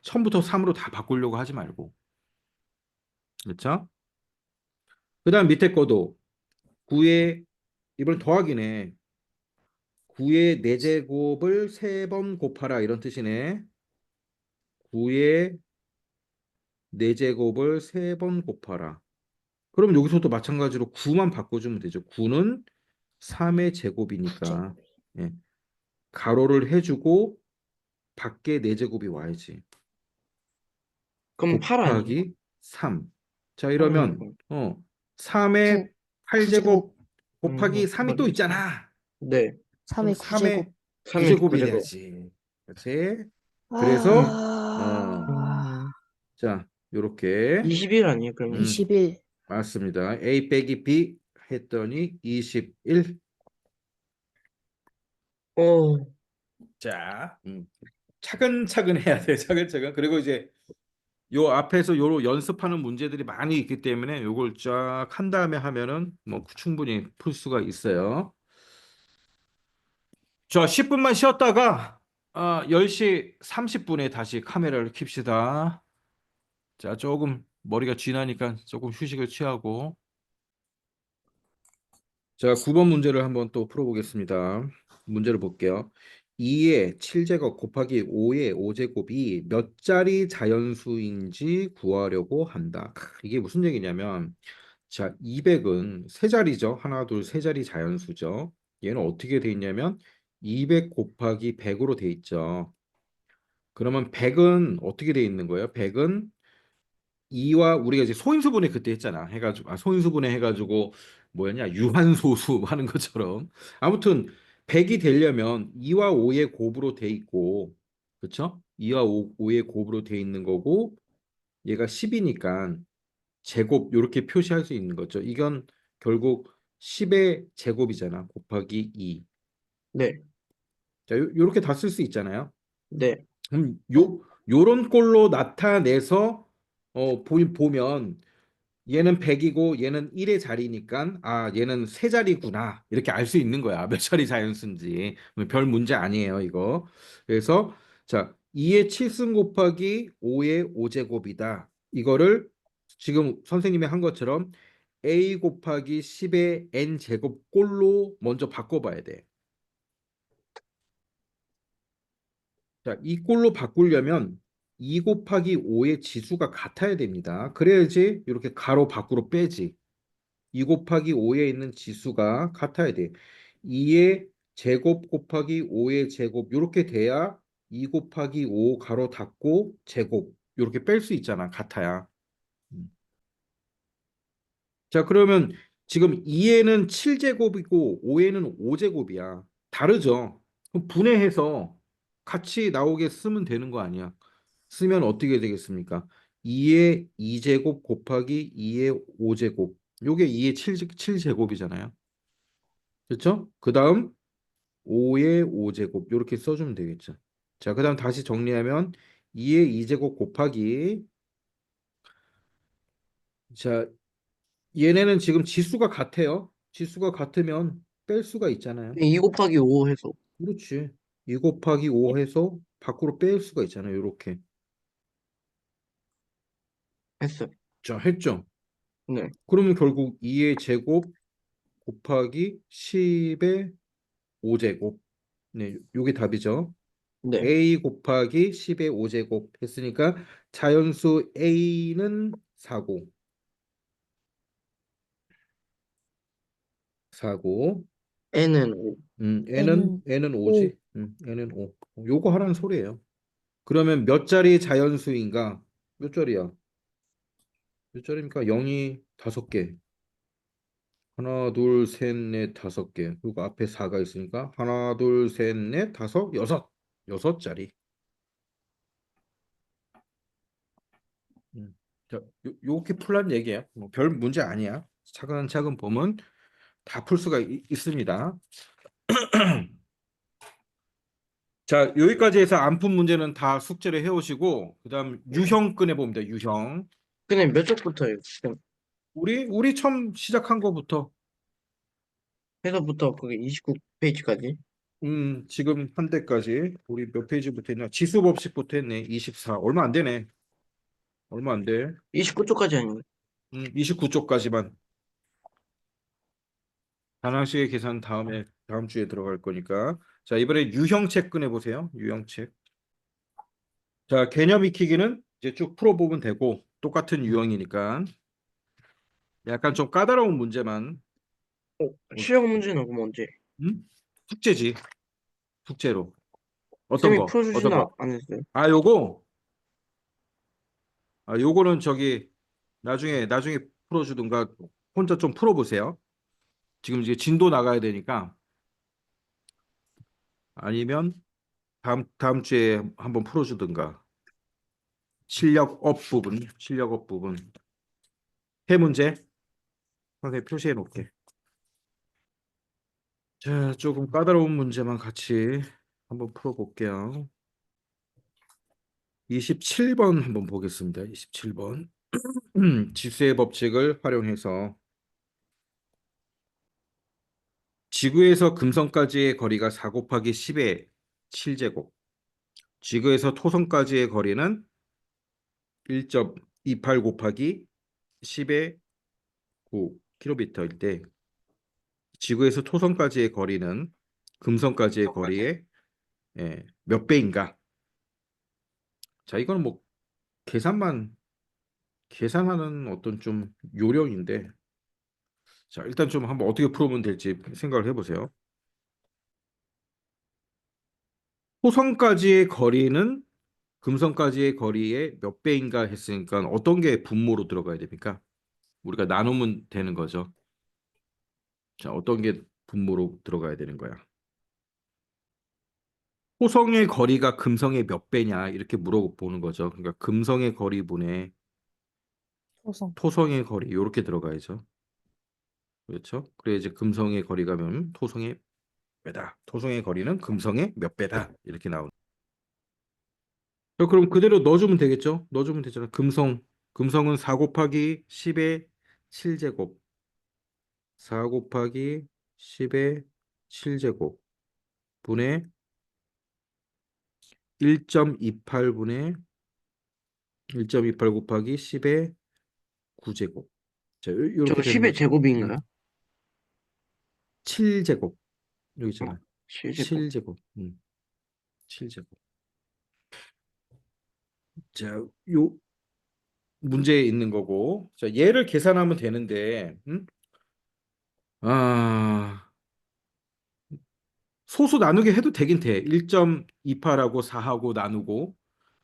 A: 처음부터 3으로 다 바꾸려고 하지 말고. 그렇죠? 그다음 밑에 거도 9의 이번 더하기네. 9의 4제곱을 3번 곱하라 이런 뜻이네. 9의 4제곱을 3번 곱하라. 그럼 여기서도 마찬가지로 9만 바꿔주면 되죠. 9는 3의 제곱이니까
C: 제곱.
A: 예. 가로를 해주고 밖에 4제곱이 와야지.
B: 그럼 8 아니에요?
A: 곱하기 3. 자,
B: 8은
A: 이러면 3의
C: 9,
A: 8제곱
C: 9제곱.
A: 곱하기 3이 또 있잖아.
B: 네.
A: 그럼
C: 3의
A: 3의
C: 9제곱.
B: 3의
A: 9제곱이
B: 9제곱.
A: 돼야지. 그렇지? 그래서
C: 아,
A: 자, 요렇게
B: 21 아니에요, 그러면?
C: 21.
A: 맞습니다. A 빼기 B 했더니 21.
B: 어,
A: 자, 차근차근 해야 돼. 차근차근. 그리고 이제 요 앞에서 요 연습하는 문제들이 많이 있기 때문에 요걸 쫙 한 다음에 하면은 뭐 충분히 풀 수가 있어요. 자, 10분만 쉬었다가 10시 30분에 다시 카메라를 켭시다. 자, 조금 머리가 쥐나니까 조금 휴식을 취하고. 자, 9번 문제를 한번 또 풀어보겠습니다. 문제를 볼게요. 2의 7제곱 곱하기 5의 5제곱이 몇 자리 자연수인지 구하려고 한다. 이게 무슨 얘기냐면, 자, 200은 세 자리죠. 하나, 둘, 세 자리 자연수죠. 얘는 어떻게 돼 있냐면, 200 곱하기 100으로 돼 있죠. 그러면 100은 어떻게 돼 있는 거예요? 100은 2와 우리가 이제 소인수분해 그때 했잖아. 해가지고 소인수분해 해가지고 뭐였냐 유한소수 하는 것처럼 아무튼 100이 되려면 2와 5의 곱으로 돼 있고 그렇죠? 2와 5의 곱으로 돼 있는 거고 얘가 10이니까 제곱 이렇게 표시할 수 있는 거죠. 이건 결국 10의 제곱이잖아. 곱하기 2.
B: 네.
A: 자, 요렇게 다 쓸 수 있잖아요.
B: 네.
A: 요런 꼴로 나타내서 보면 얘는 100이고 얘는 1의 자리니까 얘는 세 자리구나 이렇게 알 수 있는 거야. 몇 자리 자연수인지 별 문제 아니에요 이거. 그래서 자 2의 7승 곱하기 5의 5제곱이다. 이거를 지금 선생님이 한 것처럼 a 곱하기 10의 n 제곱 꼴로 먼저 바꿔봐야 돼. 자, 이 꼴로 바꾸려면 2 곱하기 5의 지수가 같아야 됩니다. 그래야지 이렇게 가로 밖으로 빼지. 2 곱하기 5에 있는 지수가 같아야 돼. 2의 제곱 곱하기 5의 제곱 이렇게 돼야 2 곱하기 5 가로 닫고 제곱 이렇게 뺄 수 있잖아. 같아야. 음. 자, 그러면 지금 2에는 7제곱이고 5에는 5제곱이야. 다르죠? 그럼 분해해서 같이 나오게 쓰면 되는 거 아니야? 쓰면 어떻게 되겠습니까? 2의 2제곱 곱하기 2의 5제곱. 요게 2의 7제곱이잖아요. 그렇죠? 그 다음 5의 5제곱. 이렇게 써주면 되겠죠. 자, 그 다음 다시 정리하면 2의 2제곱 곱하기 자, 얘네는 지금 지수가 같아요. 지수가 같으면 뺄 수가 있잖아요.
B: 2 곱하기 5 해서.
A: 그렇지. 2 곱하기 5 해서 밖으로 뺄 수가 있잖아요. 이렇게.
B: 했어요.
A: 자, 했죠.
B: 네.
A: 그러면 결국 2의 제곱 곱하기 10의 5제곱. 네, 요게 답이죠.
B: 네.
A: a 곱하기 10의 5제곱 했으니까 자연수 a는 4고 4고
B: n은 5.
A: n은
C: N은
A: n은
C: 5.
A: 5지. n은 5. 요거 하라는 소리예요. 그러면 몇 자리 자연수인가? 몇 자리야? 몇 자리입니까? 0이 5개. 하나, 둘, 셋, 넷, 5개. 그리고 앞에 4가 있으니까 하나, 둘, 셋, 넷, 다섯, 여섯. 6자리. 음. 자, 요렇게 풀란 얘기예요. 뭐 별 문제 아니야. 차근차근 보면 다 풀 수가 있습니다. 자, 여기까지 해서 안 푼 문제는 다 숙제를 해오시고 그다음 유형 꺼내 봅니다. 유형.
B: 근데 몇 쪽부터예요? 지금?
A: 우리 처음 시작한 거부터
B: 해서부터 그게 29페이지까지.
A: 지금 한 대까지 우리 몇 페이지부터 했냐? 지수 법칙부터 했네. 24. 얼마 안 되네. 얼마 안 돼.
B: 29쪽까지 아닌가?
A: 29쪽까지만. 단항식의 계산 다음 주에 들어갈 거니까. 자, 이번에 유형책 꺼내 보세요. 유형책. 자, 개념 익히기는 이제 쭉 풀어보면 되고 똑같은 유형이니까 약간 좀 까다로운 문제만
B: 시험 문제는 그럼 언제?
A: 음? 숙제지. 숙제로. 어떤
B: 쌤이
A: 거? 어떤
B: 풀어주지는
A: 거?
B: 안 했어요.
A: 아, 요거는 저기 나중에 풀어주든가 혼자 좀 풀어보세요. 지금 이제 진도 나가야 되니까 아니면 다음 주에 한번 풀어주든가. 실력업 부분. 해 문제 선생님 표시해 놓을게. 자, 조금 까다로운 문제만 같이 한번 풀어볼게요. 27번 한번 보겠습니다. 27번. 지수의 법칙을 활용해서 지구에서 금성까지의 거리가 4 곱하기 10의 7제곱. 지구에서 토성까지의 거리는 1.28 곱하기 10의 9km일 때 지구에서 토성까지의 거리는 금성까지의 거리의 몇 배인가? 자, 이거는 뭐 계산하는 어떤 좀 요령인데 자, 일단 좀 한번 어떻게 풀어보면 될지 생각을 해보세요. 토성까지의 거리는 금성까지의 거리의 몇 배인가 했으니까 어떤 게 분모로 들어가야 됩니까? 우리가 나누면 되는 거죠. 자, 어떤 게 분모로 들어가야 되는 거야? 토성의 거리가 금성의 몇 배냐 이렇게 물어보는 거죠. 그러니까 금성의 거리분의
C: 소송.
A: 토성의 거리 이렇게 들어가야죠. 그렇죠? 그래 이제 금성의 거리가 면 토성의 배다. 토성의 거리는 금성의 몇 배다. 이렇게 나오는. 그럼 그대로 넣어주면 되겠죠? 넣어주면 되잖아. 금성은 4 곱하기 10의 7제곱. 4 곱하기 10의 7제곱 분의 1.28분의 1.28 곱하기 10의 9제곱. 자,
B: 저거
A: 이렇게 되는
B: 10의
A: 거지.
B: 제곱인가요?
A: 7제곱. 여기
B: 어,
A: 있잖아.
B: 7제곱.
A: 7제곱. 7제곱. 자, 요 문제에 있는 거고. 자, 얘를 계산하면 되는데, 아, 소수 나누기 해도 되긴 돼. 1.28하고 4하고 나누고,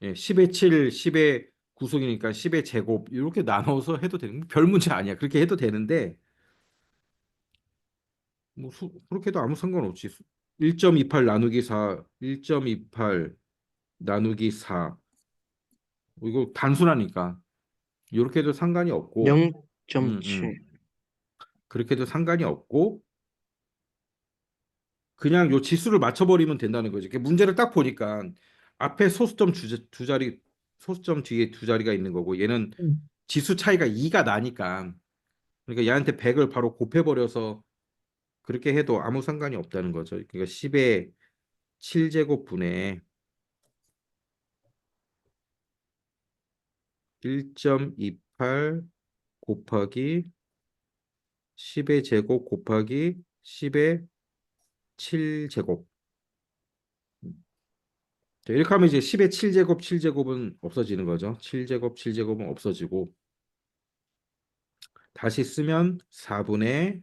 A: 10의 7, 10의 구속이니까 10의 제곱, 이렇게 나눠서 해도 되는, 별 문제 아니야. 그렇게 해도 되는데, 뭐, 그렇게 해도 아무 상관없지. 1.28 나누기 4, 1.28 나누기 4. 이거 단순하니까. 이렇게 해도 상관이 없고, 음,
B: 0.7.
A: 음. 그렇게 해도 상관이 없고, 그냥 요 지수를 맞춰버리면 된다는 거지. 그 문제를 딱 보니까 앞에 소수점 두 자리, 소수점 뒤에 두 자리가 있는 거고 얘는 지수 차이가 2가 나니까 그러니까 얘한테 100을 바로 곱해버려서 그렇게 해도 아무 상관이 없다는 거죠. 그러니까 10의 7제곱분의 1.28 곱하기 10의 제곱 곱하기 10의 7제곱. 자, 이렇게 하면 이제 10의 7제곱은 없어지는 거죠. 7제곱은 없어지고 다시 쓰면 4분의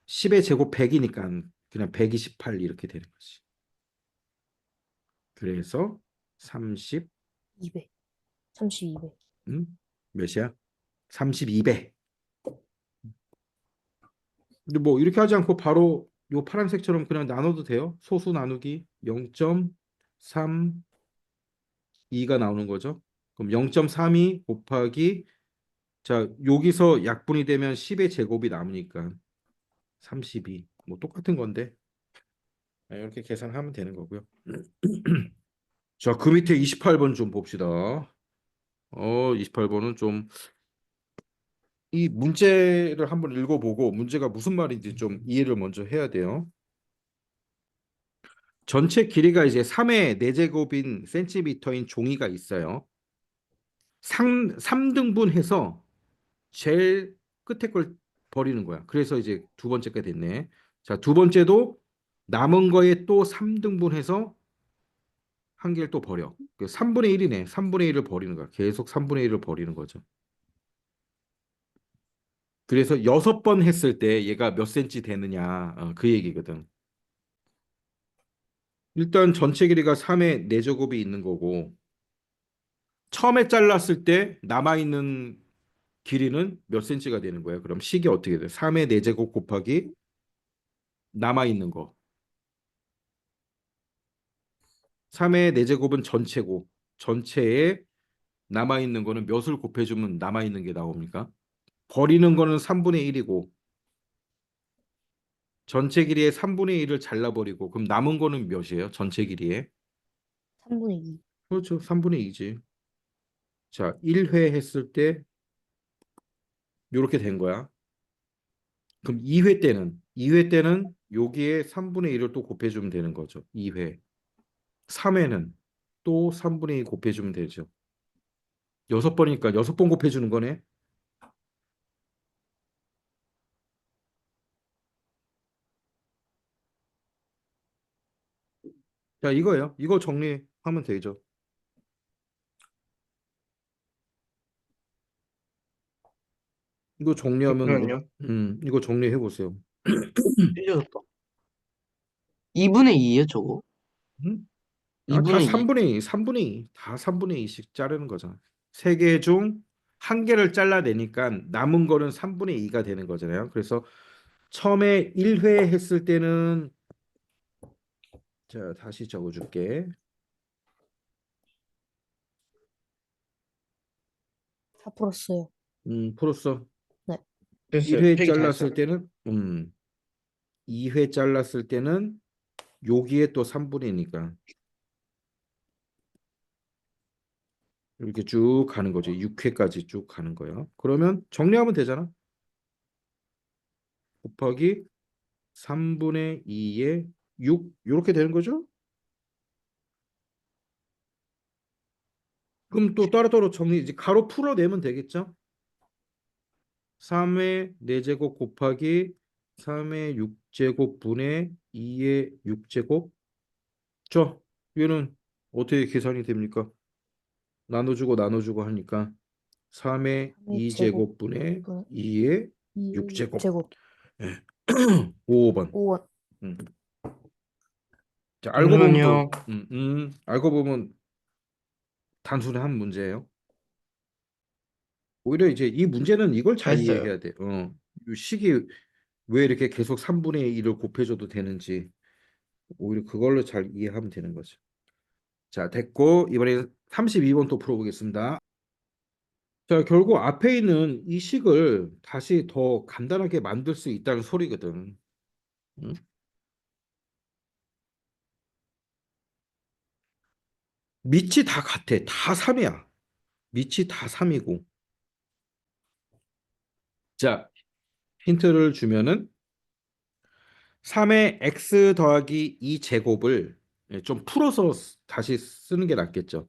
A: 10의 제곱 100이니까 그냥 128 이렇게 되는 거지. 그래서 30,
C: 2배. 32배.
A: 몇이야? 32배. 근데 뭐 이렇게 하지 않고 바로 요 파란색처럼 그냥 나눠도 돼요. 소수 나누기 0.32가 나오는 거죠. 그럼 0.32 곱하기 자, 여기서 약분이 되면 10의 제곱이 남으니까 32. 뭐 똑같은 건데 이렇게 계산하면 되는 거고요. 자, 그 밑에 28번 좀 봅시다. 28번은 좀 이 문제를 한번 읽어보고 문제가 무슨 말인지 좀 이해를 먼저 해야 돼요. 전체 길이가 이제 3의 4제곱인 센티미터인 종이가 있어요. 3등분해서 제일 끝에 걸 버리는 거야. 그래서 이제 두 번째가 됐네. 자, 두 번째도 남은 거에 또 3등분해서 한 개를 또 버려. 3분의 1이네. 3분의 1을 버리는 거야. 계속 3분의 1을 버리는 거죠. 그래서 6번 했을 때 얘가 몇 센치 되느냐. 그 얘기거든. 일단 전체 길이가 3의 4제곱이 있는 거고 처음에 잘랐을 때 남아있는 길이는 몇 센치가 되는 거예요? 그럼 식이 어떻게 돼? 3의 4제곱 곱하기 남아있는 거. 3의 4제곱은 전체고 전체에 남아있는 거는 몇을 곱해주면 남아있는 게 나옵니까? 버리는 거는 3분의 1이고 전체 길이의 3분의 1을 잘라버리고 그럼 남은 거는 몇이에요? 전체 길이에?
C: 3분의 2.
A: 그렇죠. 3분의 2지. 자, 1회 했을 때 이렇게 된 거야. 그럼 2회 때는 여기에 3분의 1을 또 곱해주면 되는 거죠. 2회. 3회는 또 3분의 2 곱해주면 되죠. 6번이니까 6번 곱해주는 거네. 자, 이거예요. 이거 정리하면 되죠. 이거 정리하면
B: 잠시만요.
A: 이거 정리해 보세요.
B: 삐져졌다. 2분의 2에요, 저거?
A: 음? 아, 다
B: 2분의 2.
A: 3분의 2, 3분의 2, 다 3분의 2씩 자르는 거잖아. 세 개 중 한 개를 잘라내니까 남은 거는 3분의 2가 되는 거잖아요. 그래서 처음에 1회 했을 때는 자, 다시 적어줄게.
C: 다 풀었어요.
A: 풀었어.
C: 네.
B: 됐어요.
A: 1회
B: 필기 다 했어요.
A: 잘랐을 때는 2회 잘랐을 때는 여기에 또 3분의 2니까 이렇게 쭉 가는 거죠. 6회까지 쭉 가는 거예요. 그러면 정리하면 되잖아. 곱하기 3분의 2에 6 이렇게 되는 거죠. 그럼 또 따로따로 정리 이제 가로 풀어내면 되겠죠. 3의 4제곱 곱하기 3의 6제곱 분의 2의 6제곱. 저 얘는 어떻게 계산이 됩니까? 나눠주고 하니까 3의
C: 3의 제곱
A: 2제곱 분의
C: 분의
A: 2의
C: 2의
A: 6제곱.
C: 6제곱.
A: 예. 5번.
C: 5원.
A: 음. 자, 알고 보면 또
B: 잠시만요.
A: 알고 보면 단순한 문제예요. 오히려 이제 이 문제는 이걸
B: 다
A: 잘
B: 했어요.
A: 이해해야 돼. 이 식이 왜 이렇게 계속 3분의 1을 곱해줘도 되는지 오히려 그걸로 잘 이해하면 되는 거죠. 자, 됐고 이번에 32번 또 풀어보겠습니다. 자, 결국 앞에 있는 이 식을 다시 더 간단하게 만들 수 있다는 소리거든. 응? 밑이 다 같아. 다 3이야. 밑이 다 3이고. 자, 힌트를 주면은 3의 x 더하기 2 제곱을 좀 풀어서 다시 쓰는 게 낫겠죠.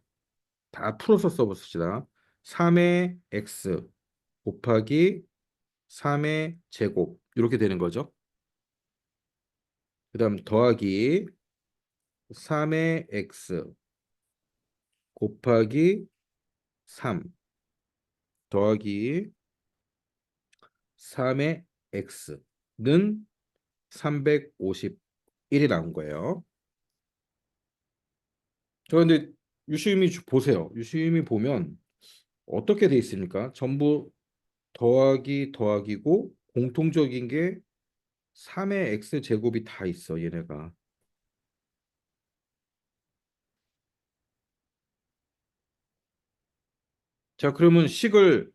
A: 다 풀어서 써봅시다. 3의 x 곱하기 3의 제곱 이렇게 되는 거죠. 그 다음 더하기 3의 x 곱하기 3 더하기 3의 x는 351이 나온 거예요. 그런데 유시민이 보세요. 유시민이 보면 어떻게 돼 있습니까? 전부 더하기 더하기고 공통적인 게 3의 x 제곱이 다 있어, 얘네가. 자, 그러면 식을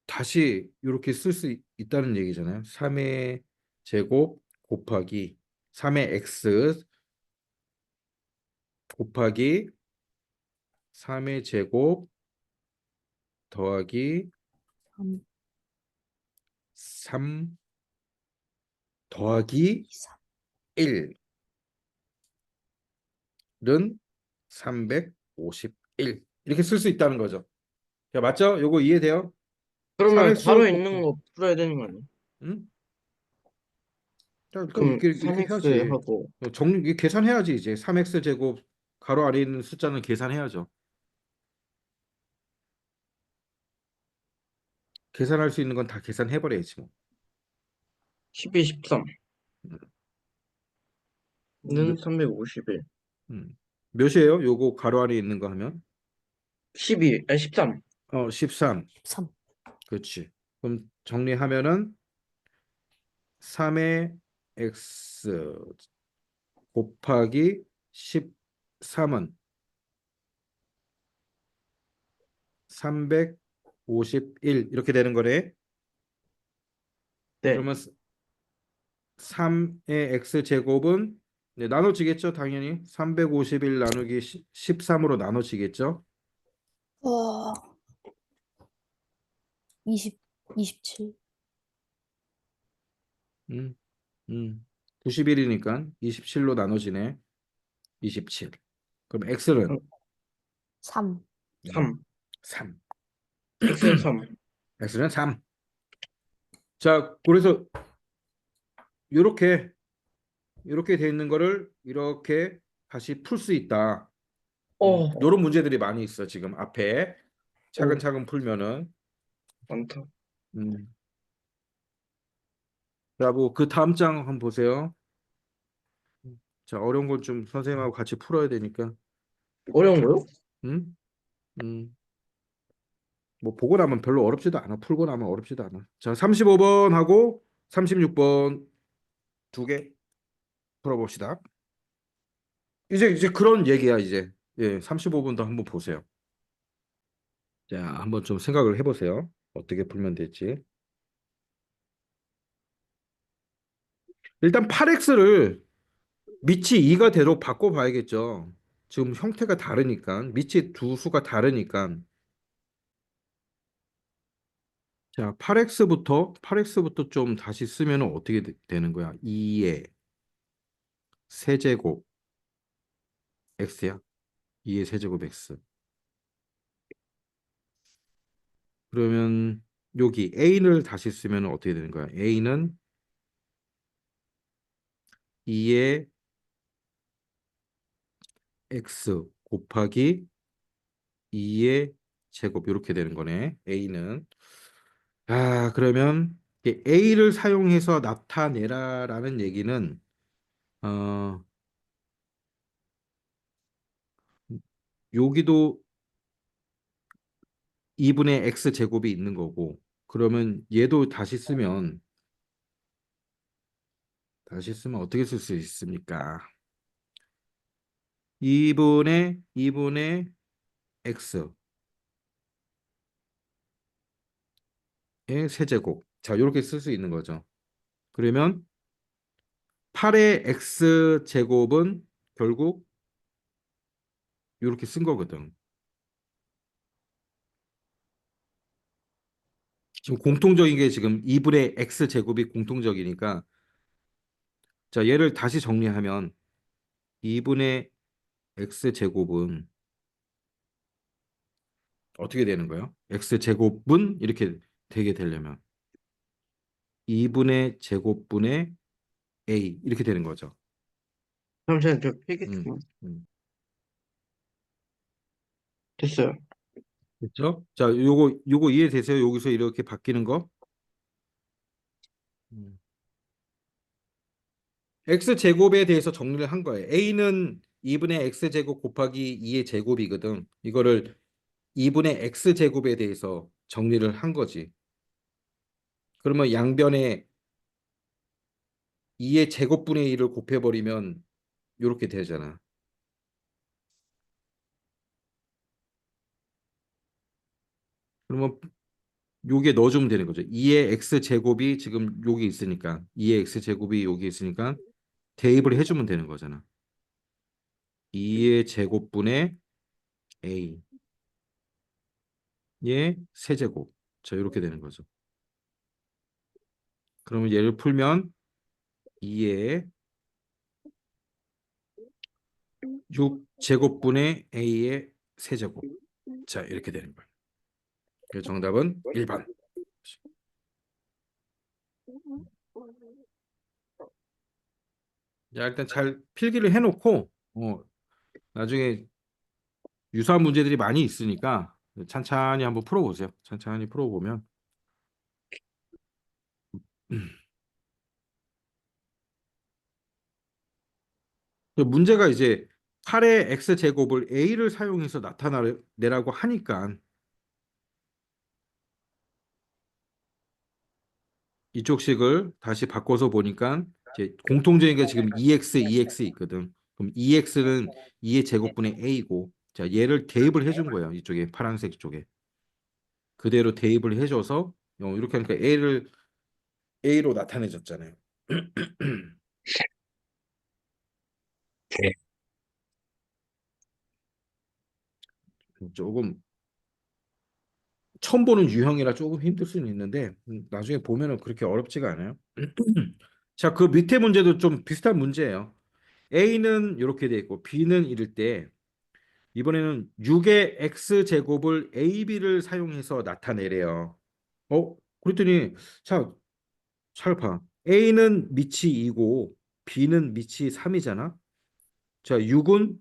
A: 다시 이렇게 쓸 수 있다는 얘기잖아요. 3의 제곱 곱하기 3의 x 곱하기 3의 제곱 더하기
C: 3.
A: 3 더하기
C: 3.
A: 1은 351 이렇게 쓸 수 있다는 거죠. 자, 맞죠? 요거 이해돼요?
B: 그러면
A: 3x
B: 괄호 있는 거 풀어야 되는 거 아니야?
A: 응? 자, 일단
B: 그럼
A: 이렇게
B: 3x
A: 해야지.
B: 하고
A: 이게 계산해야지 이제 3x 제곱 가로 아래 있는 숫자는 계산해야죠. 계산할 수 있는 건 다 계산해버려야지 뭐.
B: 12, 13는
A: 몇,
B: 351.
A: 몇이에요? 요거 가로 안에 있는 거 하면
B: 12, 아니 13.
A: 13.
C: 3.
A: 그렇지. 그럼 정리하면은 3의 x 곱하기 13은 351 이렇게 되는 거네.
B: 네.
A: 그러면 3의 x 제곱은 네, 나눠지겠죠, 당연히. 351 나누기 13으로 나눠지겠죠.
C: 와, 20, 27.
A: 음, 91이니까 27로 나눠지네. 27. 그럼 x는
C: 3.
B: 3.
A: 3.
B: x는 3.
A: x는 3. 자, 그래서 이렇게 돼 있는 거를 이렇게 다시 풀 수 있다.
B: 어,
A: 이런 문제들이 많이 있어 지금 앞에
B: 오,
A: 차근차근 풀면은.
B: 많다.
A: 음. 자, 뭐 그 다음 장 한번 보세요. 자, 어려운 걸 좀 선생님하고 같이 풀어야 되니까.
B: 어려운 거요?
A: 음, 음. 뭐 보고 나면 별로 어렵지도 않아. 풀고 나면 어렵지도 않아. 자, 35번하고 36번 두 개 풀어봅시다. 이제 그런 얘기야 이제. 예, 35번도 한번 보세요. 자, 한번 좀 생각을 해보세요. 어떻게 풀면 될지. 일단 8x를 밑이 2가 되도록 바꿔봐야겠죠. 지금 형태가 다르니까 밑이 두 수가 다르니까. 자, 8x부터 좀 다시 쓰면 어떻게 되는 거야? 2의 세제곱 x야. 2의 세제곱 x. 그러면 여기 a를 다시 쓰면 어떻게 되는 거야? a는 2의 x 곱하기 2의 제곱 이렇게 되는 거네. a는. 아, 그러면 이 a를 사용해서 나타내라라는 얘기는 어, 여기도 2분의 x 제곱이 있는 거고 그러면 얘도 다시 쓰면 어떻게 쓸 수 있습니까? 2분의 x의 세제곱. 자, 이렇게 쓸 수 있는 거죠. 그러면 8의 x 제곱은 결국 이렇게 쓴 거거든. 지금 공통적인 게 지금 2분의 x 제곱이 공통적이니까 자, 얘를 다시 정리하면 2분의 x 제곱은 어떻게 되는 거예요? x 제곱은 이렇게 되게 되려면 2분의 제곱분의 a 이렇게 되는 거죠.
B: 잠시만요, 저 필기
A: 음,
B: 좀.
A: 음.
B: 됐어요.
A: 그렇죠? 자, 요거 이해되세요? 여기서 이렇게 바뀌는 거? 음. x 제곱에 대해서 정리를 한 거예요. a는 2분의 x 제곱 곱하기 2의 제곱이거든. 이거를 2분의 x 제곱에 대해서 정리를 한 거지. 그러면 양변에 2의 제곱분의 1을 곱해버리면 이렇게 되잖아. 그러면 요게 넣어주면 되는 거죠. 2의 x 제곱이 지금 여기 있으니까 2의 x 제곱이 여기 있으니까 대입을 해주면 되는 거잖아. 2의 제곱분의 a의 세제곱. 자, 이렇게 되는 거죠. 그러면 얘를 풀면 2의 6제곱분의 a의 세제곱. 자, 이렇게 되는 거예요. 그래서 정답은 1번. 자, 일단 잘 필기를 해놓고 나중에 유사한 문제들이 많이 있으니까 찬찬히 한번 풀어보세요. 찬찬히 풀어보면 문제가 이제 8의 x제곱을 a를 사용해서 나타내라고 하니까 이쪽 식을 다시 바꿔서 보니까 이제 공통적인 게 지금 2x, 2x 있거든. 그럼 2x는 2의 제곱분의 a고, 자 얘를 대입을 해준 거예요. 이쪽에 파란색 쪽에 그대로 대입을 해줘서 이렇게 하니까 a를 a로 나타내줬잖아요. 조금 처음 보는 유형이라 조금 힘들 수는 있는데 나중에 보면은 그렇게 어렵지가 않아요. 자, 그 밑에 문제도 좀 비슷한 문제예요. A는 이렇게 돼 있고 B는 이럴 때 이번에는 6의 x제곱을 AB를 사용해서 나타내래요. 그랬더니 자, 잘 봐. A는 밑이 2고 B는 밑이 3이잖아. 자, 6은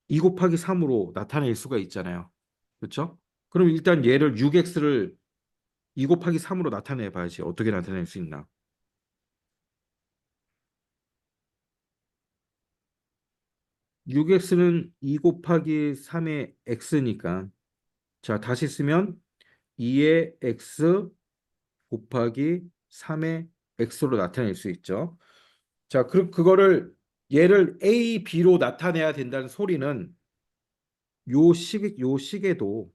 A: 2 곱하기 3으로 나타낼 수가 있잖아요. 그렇죠? 그럼 일단 얘를 6x를 2 곱하기 3으로 나타내 봐야지. 어떻게 나타낼 수 있나? 6x는 2 곱하기 3의 x니까 자, 다시 쓰면 2의 x 곱하기 3의 x로 나타낼 수 있죠. 자, 그거를 얘를 a, b로 나타내야 된다는 소리는 요 식에도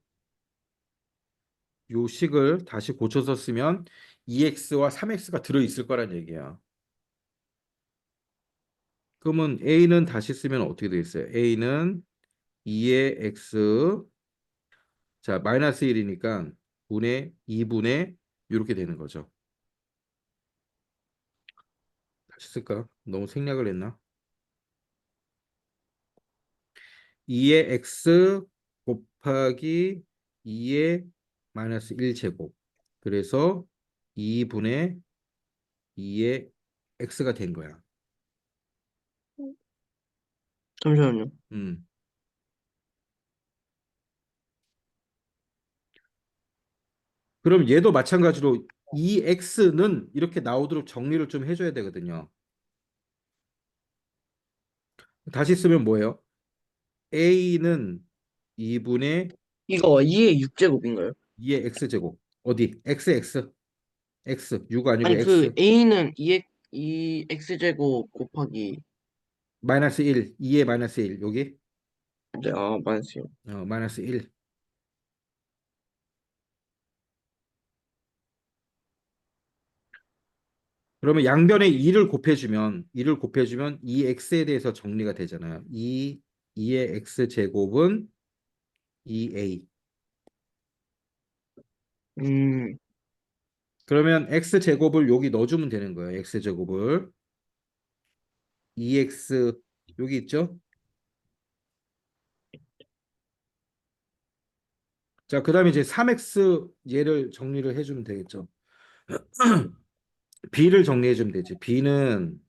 A: 요 식을 다시 고쳐서 쓰면 2x와 3x가 들어 있을 거란 얘기야. 그러면 a는 다시 쓰면 어떻게 되겠어요? a는 2의 x 자, 마이너스 1이니까 분의 2분의 이렇게 되는 거죠. 다시 쓸까? 너무 생략을 했나? 2의 x 곱하기 2의 마이너스 1제곱. 그래서 2분의 2의 x가 된 거야.
B: 잠시만요.
A: 음. 그럼 얘도 마찬가지로 2x는 이렇게 나오도록 정리를 좀 해줘야 되거든요. 다시 쓰면 뭐예요? a는 2분의
B: 이거 2의 6제곱인가요?
A: 2의 x제곱. 어디? x 6 아니고
B: 아니 그
A: x
B: A는 2 X제곱 곱하기
A: 마이너스 1 2의 마이너스 1 여기
B: 네, 맞았어요.
A: 마이너스 1 그러면 양변에 2를 곱해주면 2x에 대해서 정리가 되잖아요. 2의 x제곱은 2a
B: 음,
A: 그러면 x제곱을 여기 넣어주면 되는 거예요. x제곱을 2x 여기 있죠? 자, 그 다음에 이제 3x 얘를 정리를 해주면 되겠죠. b를 정리해주면 되지. b는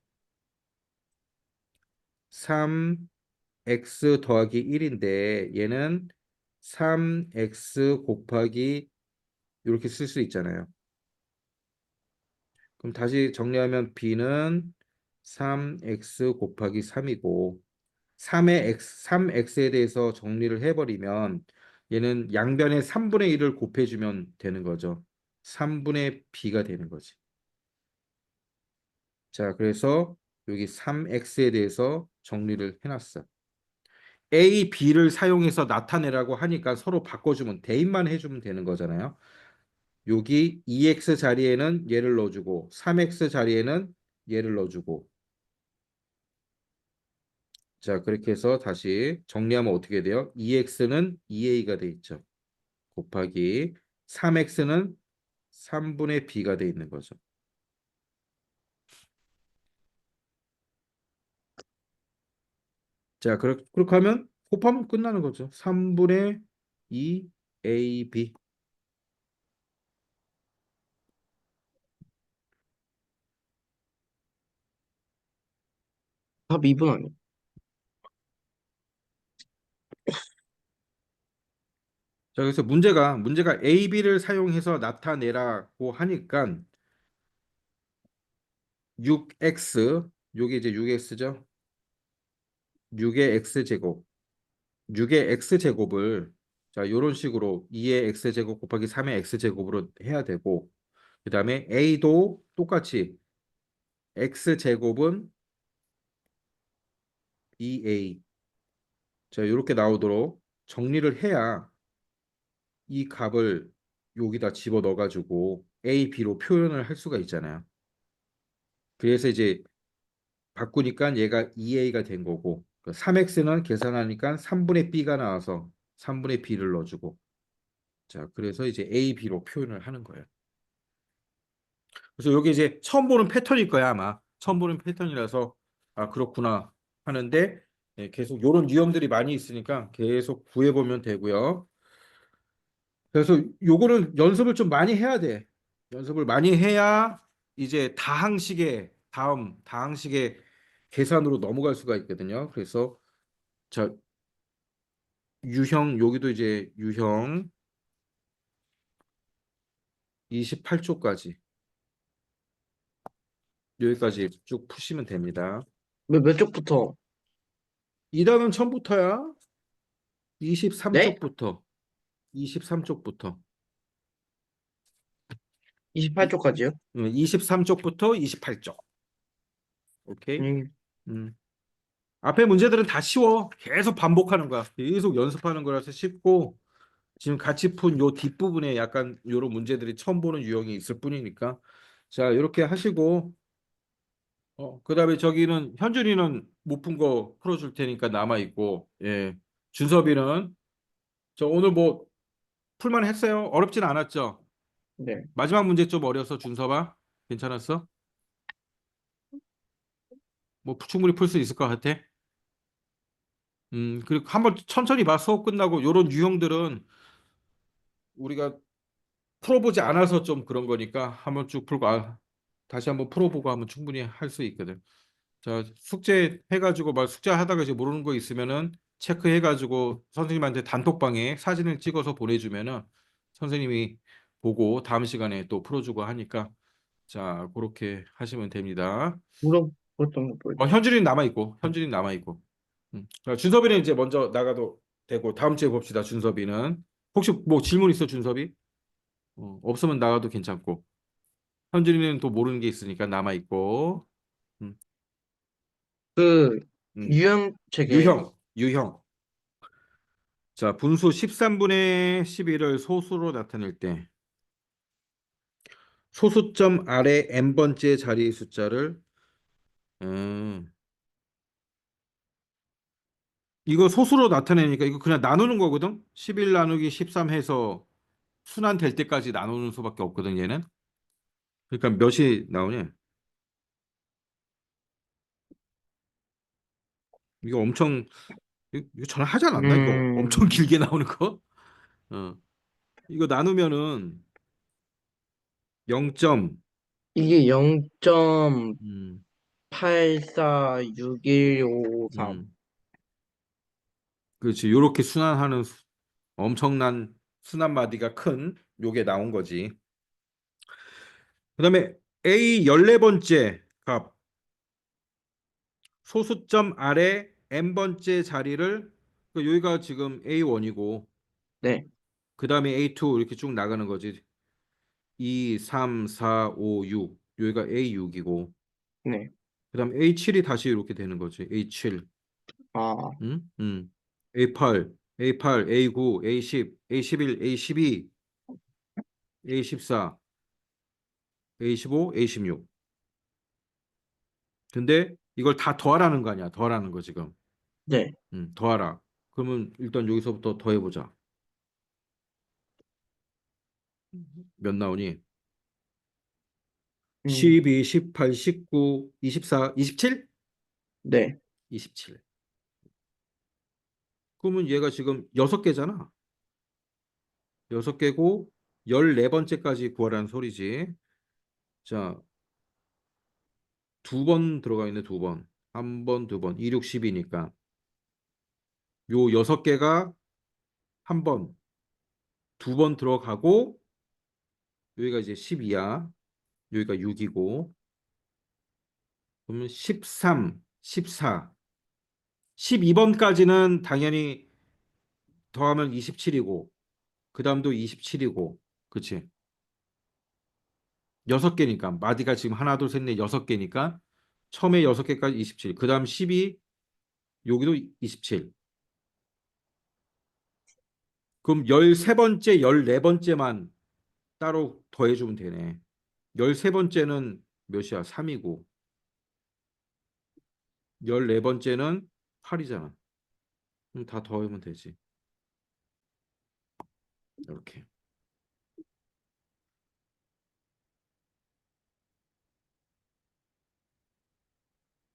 A: 3x 더하기 1인데 얘는 3x 곱하기 이렇게 쓸 수 있잖아요. 그럼 다시 정리하면 b는 3x 곱하기 3이고 3x에 대해서 정리를 해버리면 얘는 양변에 3분의 1을 곱해주면 되는 거죠. 3분의 b가 되는 거지. 자, 그래서 여기 3x에 대해서 정리를 해놨어. a, b를 사용해서 나타내라고 하니까 서로 바꿔주면 대입만 해주면 되는 거잖아요. 여기 2x 자리에는 얘를 넣어주고 3x 자리에는 얘를 넣어주고 자 그렇게 해서 다시 정리하면 어떻게 돼요? 2x는 2a가 돼 있죠. 곱하기 3x는 3분의 b가 돼 있는 거죠. 자, 그렇게 하면 곱하면 끝나는 거죠. 3분의 2 AB.
B: 답 2분 아니야?
A: 자, 그래서 문제가 AB를 사용해서 나타내라고 하니까 6x, 요게 이제 6x죠. 6의 x제곱. 6의 x제곱을 자, 요런 식으로 2의 x제곱 곱하기 3의 x제곱으로 해야 되고 그다음에 a도 똑같이 x제곱은 2a. 자, 이렇게 나오도록 정리를 해야 이 값을 여기다 집어 넣어 가지고 a, b로 표현을 할 수가 있잖아요. 그래서 이제 바꾸니까 얘가 2a가 된 거고 3x는 계산하니까 3분의 b가 나와서 3분의 b를 넣어주고 자, 그래서 이제 a, b로 표현을 하는 거예요. 그래서 여기 이제 처음 보는 패턴일 거야, 아마. 처음 보는 패턴이라서 아, 그렇구나 하는데 계속 이런 유형들이 많이 있으니까 계속 구해보면 되고요. 그래서 요거는 연습을 좀 많이 해야 돼. 연습을 많이 해야 이제 다음 다항식의 계산으로 넘어갈 수가 있거든요. 그래서 자, 유형 여기도 이제 유형 28쪽까지 여기까지 쭉 푸시면 됩니다.
B: 몇 쪽부터?
A: 2단은 처음부터야.
B: 네?
A: 23쪽부터 23쪽부터
B: 28쪽까지요?
A: 23쪽부터 28쪽. 오케이.
B: 음,
A: 음. 앞에 문제들은 다 쉬워. 계속 반복하는 거야. 계속 연습하는 거라서 쉽고 지금 같이 푼 요 뒷부분에 약간 요런 문제들이 처음 보는 유형이 있을 뿐이니까 자, 이렇게 하시고 그다음에 저기는 현준이는 못 푼 거 풀어줄 테니까 남아 있고 예. 준섭이는 저 오늘 뭐 풀만 했어요. 어렵진 않았죠.
B: 네.
A: 마지막 문제 좀 어려서 준섭아 괜찮았어? 뭐 충분히 풀 수 있을 것 같아. 그리고 한번 천천히 봐. 수업 끝나고 요런 유형들은 우리가 풀어보지 않아서 좀 그런 거니까 한번 쭉 풀고 다시 한번 풀어보고 하면 충분히 할 수 있거든. 자, 숙제 해가지고 막 숙제 하다가 이제 모르는 거 있으면은 체크해가지고 선생님한테 단톡방에 사진을 찍어서 보내주면은 선생님이 보고 다음 시간에 또 풀어주고 하니까 자, 그렇게 하시면 됩니다.
B: 물어봤던 거 보여주세요.
A: 현준이는 남아 있고. 자, 준섭이는 이제 먼저 나가도 되고 다음 주에 봅시다. 준섭이는 혹시 뭐 질문 있어, 준섭이? 없으면 나가도 괜찮고. 현준이는 또 모르는 게 있으니까 남아 있고. 음,
B: 그,
A: 음.
B: 유형책에,
A: 유형. 자, 분수 13분의 11을 소수로 나타낼 때 소수점 아래 n번째 자리의 숫자를 음, 이거 소수로 나타내니까 이거 그냥 나누는 거거든. 11 나누기 13 해서 순환 될 때까지 나누는 수밖에 없거든, 얘는. 그러니까 몇이 나오냐? 이거 엄청 이거 전화하지 않았나? 이거 엄청
B: 음,
A: 길게 나오는 거? 어. 이거 나누면은 0.
B: 이게
A: 음,
B: 0.846153.
A: 음. 그렇지. 요렇게 순환하는 엄청난 순환 마디가 큰 요게 나온 거지. 그다음에 A 14번째 값 소수점 아래 n번째 자리를 여기가 지금 A1이고
B: 네,
A: 그다음에 A2 이렇게 쭉 나가는 거지. 2, 3, 4, 5, 6. 여기가 A6이고
B: 네.
A: 그다음 A7이 다시 이렇게 되는 거지. A7.
B: 아,
A: 음? A8, A8, A9, A10, A11, A12, A14, A15, A16. 근데 이걸 다 더하라는 거 아니야. 더하라는 거 지금.
B: 네.
A: 더하라. 그러면 일단 여기서부터 더해보자. 몇 나오니?
B: 음,
A: 12, 18, 19, 24, 27?
B: 네.
A: 27. 그러면 얘가 지금 6개잖아. 6개고 14번째까지 구하라는 소리지. 자, 2번 들어가 있네, 2번. 1번, 2번. 2, 6, 10이니까. 요 6개가 한 번, 2번 들어가고 여기가 이제 12야. 여기가 6이고. 그러면 13, 14. 12번까지는 당연히 더하면 27이고 그 다음도 27이고 그치? 6개니까 마디가 지금 하나 둘 셋 넷 6개니까 처음에 6개까지 27, 그 다음 12, 여기도 27. 그럼 13번째 14번째만 따로 더해주면 되네. 13번째는 몇이야? 3이고 14번째는 8이잖아. 그럼 다 더하면 되지. 이렇게.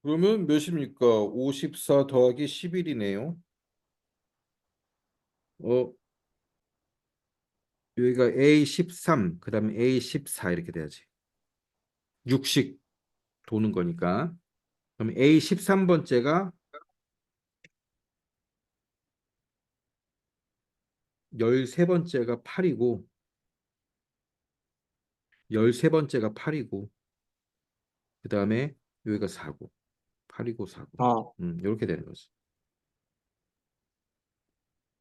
A: 그러면 몇입니까? 54 더하기 11이네요. 여기가 A13, 그 다음에 A14 이렇게 돼야지. 6씩 도는 거니까. 그럼 A13번째가 13번째가 8이고 13번째가 8이고 그 다음에 여기가 4고 8이고 4고
B: 아,
A: 이렇게 되는 거지.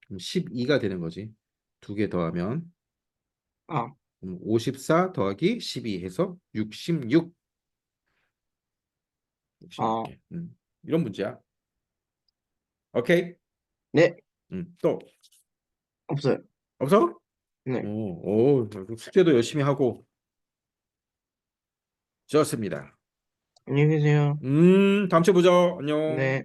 A: 그럼 12가 되는 거지. 2개 더하면
B: 아,
A: 54 더하기 12 해서 66.
B: 아,
A: 66개. 이런 문제야. 오케이?
B: 네,
A: 또
B: 없어요.
A: 없어?
B: 네,
A: 숙제도 열심히 하고 좋습니다.
B: 안녕히 계세요.
A: 다음 주에 보자. 안녕.
B: 네.